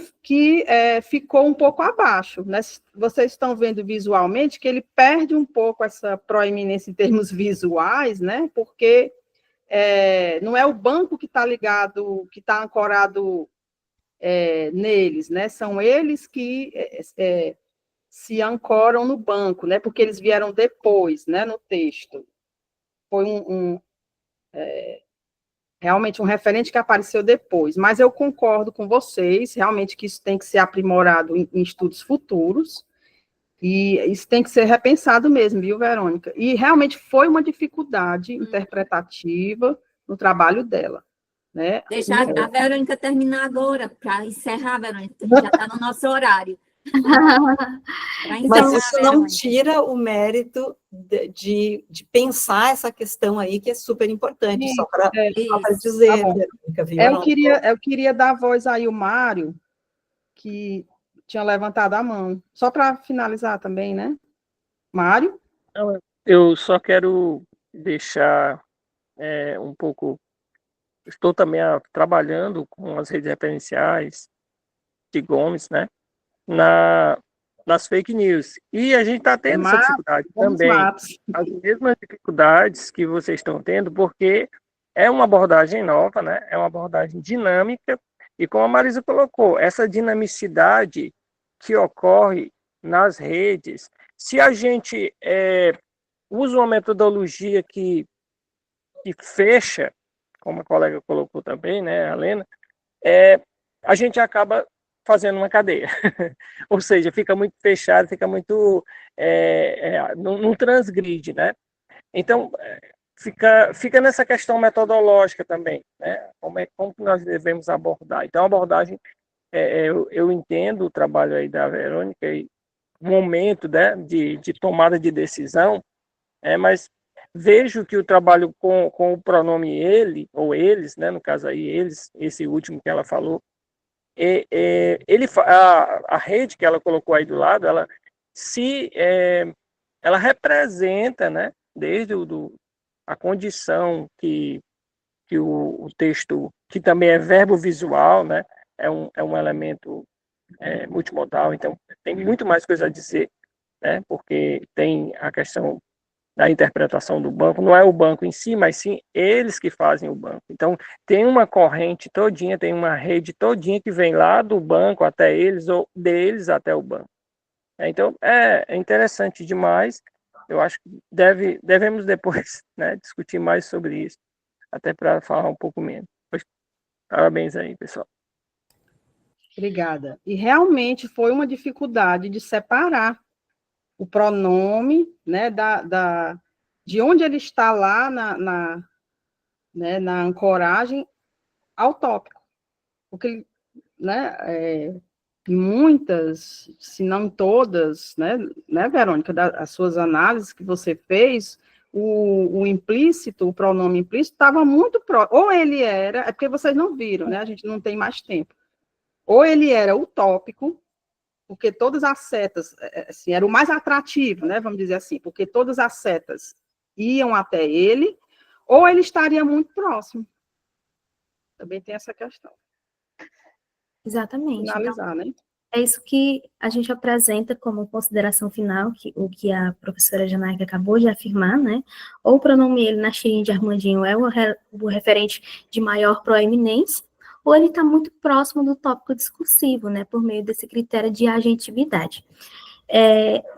[SPEAKER 2] ficou um pouco abaixo, né? Vocês estão vendo visualmente que ele perde um pouco essa proeminência em termos visuais, né? Porque não é o banco que está ligado, que está ancorado neles, né? São eles que se ancoram no banco, né? Porque eles vieram depois, né? No texto. Foi realmente um referente que apareceu depois, mas eu concordo com vocês, realmente que isso tem que ser aprimorado em estudos futuros, e isso tem que ser repensado mesmo, viu, Verônica? E realmente foi uma dificuldade interpretativa no trabalho dela, né?
[SPEAKER 1] Deixa a Verônica terminar agora, para encerrar, Verônica, a gente já está no nosso horário.
[SPEAKER 4] Mas isso não tira o mérito de pensar essa questão aí, que é super importante, só para dizer,
[SPEAKER 2] tá
[SPEAKER 4] Verônica, viu?
[SPEAKER 2] Eu queria dar voz aí ao Mário, que tinha levantado a mão, só para finalizar também, né? Mário?
[SPEAKER 6] Eu só quero deixar um pouco... Estou também trabalhando com as redes referenciais de Gomes, né? Nas fake news. E a gente está tendo essa dificuldade também. As mesmas dificuldades que vocês estão tendo, porque é uma abordagem nova, né? É uma abordagem dinâmica, e como a Marisa colocou, essa dinamicidade que ocorre nas redes, se a gente usa uma metodologia que fecha, como a colega colocou também, né, a Helena, a gente acaba fazendo uma cadeia. Ou seja, fica muito fechado, fica muito... não transgride, né? Então, fica nessa questão metodológica também, né? Como que nós devemos abordar. Então, a abordagem, eu entendo o trabalho aí da Verônica, e o momento, né, de tomada de decisão, mas vejo que o trabalho com o pronome ele, ou eles, né, no caso aí, eles, esse último que ela falou, a rede que ela colocou aí do lado, ela representa, né, desde a condição que o texto, que também é verbo visual, né, é um elemento multimodal, então tem muito mais coisa a dizer, né, porque tem a questão da interpretação do banco, não é o banco em si, mas sim eles que fazem o banco. Então, tem uma corrente todinha, tem uma rede todinha que vem lá do banco até eles, ou deles até o banco. Então, é interessante demais. Eu acho que devemos depois, né, discutir mais sobre isso, até para falar um pouco menos. Parabéns aí, pessoal.
[SPEAKER 2] Obrigada. E realmente foi uma dificuldade de separar o pronome, né, de onde ele está lá né, na ancoragem ao tópico. Porque, né, muitas, se não todas, né, Verônica, as suas análises que você fez, o implícito, o pronome implícito, estava muito próximo. Ou ele era, é porque vocês não viram, né, a gente não tem mais tempo. Ou ele era o tópico, porque todas as setas, assim, era o mais atrativo, né, vamos dizer assim, porque todas as setas iam até ele, ou ele estaria muito próximo. Também tem essa questão.
[SPEAKER 3] Exatamente.
[SPEAKER 2] Finalizar,
[SPEAKER 3] então,
[SPEAKER 2] né?
[SPEAKER 3] É isso que a gente apresenta como consideração final, o que a professora Janaíca acabou de afirmar, né? Ou o pronome ele na tirinha de Armandinho é o referente de maior proeminência, ou ele está muito próximo do tópico discursivo, né? Por meio desse critério de agentividade.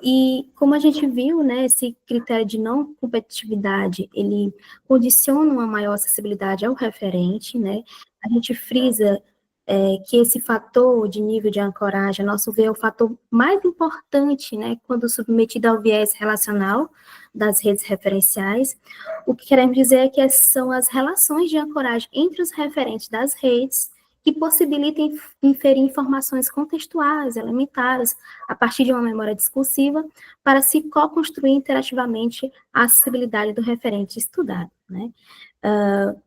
[SPEAKER 3] E como a gente viu, né, esse critério de não competitividade, ele condiciona uma maior acessibilidade ao referente, né? A gente frisa que esse fator de nível de ancoragem, a nosso ver, é o fator mais importante, né, quando submetido ao viés relacional das redes referenciais. O que queremos dizer é que são as relações de ancoragem entre os referentes das redes que possibilitam inferir informações contextuais, elementares, a partir de uma memória discursiva, para se co-construir interativamente a acessibilidade do referente estudado, né?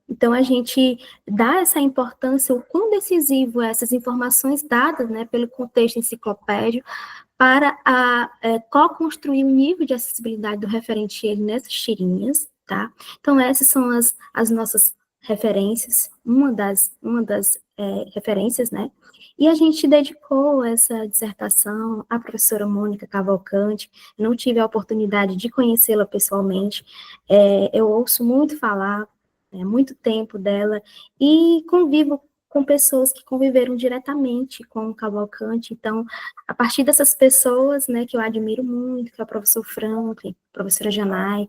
[SPEAKER 3] Então, a gente dá essa importância, o quão decisivo essas informações dadas, né, pelo contexto enciclopédio, para co-construir o nível de acessibilidade do referente ele nessas tirinhas, tá? Então, essas são as nossas referências, uma das referências, né? E a gente dedicou essa dissertação à professora Mônica Cavalcante. Não tive a oportunidade de conhecê-la pessoalmente, eu ouço muito falar, muito tempo dela, e convivo com pessoas que conviveram diretamente com o Cavalcante. Então, a partir dessas pessoas, né, que eu admiro muito, que é o professor Franklin, a professora Janai,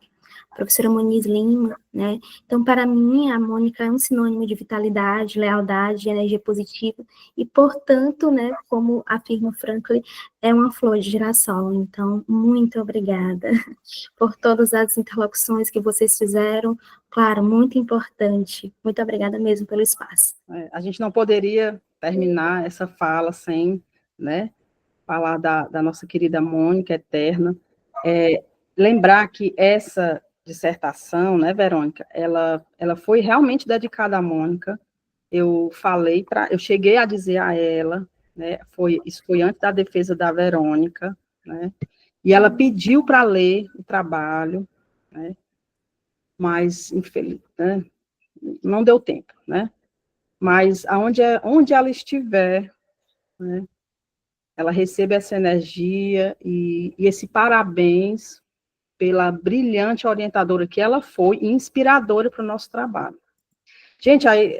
[SPEAKER 3] a professora Moniz Lima, né? Então, para mim, a Mônica é um sinônimo de vitalidade, lealdade, energia positiva, e, portanto, né, como afirma o Franklin, é uma flor de girassol. Então, muito obrigada por todas as interlocuções que vocês fizeram. Claro, muito importante. Muito obrigada mesmo pelo espaço.
[SPEAKER 2] A gente não poderia terminar essa fala sem, né, falar da nossa querida Mônica Eterna. Lembrar que essa dissertação, né, Verônica, ela foi realmente dedicada à Mônica. Eu cheguei a dizer a ela, né, isso foi antes da defesa da Verônica, né, e ela pediu para ler o trabalho, né, mas, infelizmente, né, não deu tempo, né, mas onde ela estiver, né, ela recebe essa energia e esse parabéns pela brilhante orientadora que ela foi e inspiradora para o nosso trabalho. Gente, aí...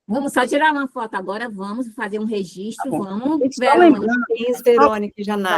[SPEAKER 1] Vamos só tirar uma foto agora, vamos fazer um registro,
[SPEAKER 2] Tá bom.
[SPEAKER 1] vamos,
[SPEAKER 2] Verônica.
[SPEAKER 4] Verônica e Janai.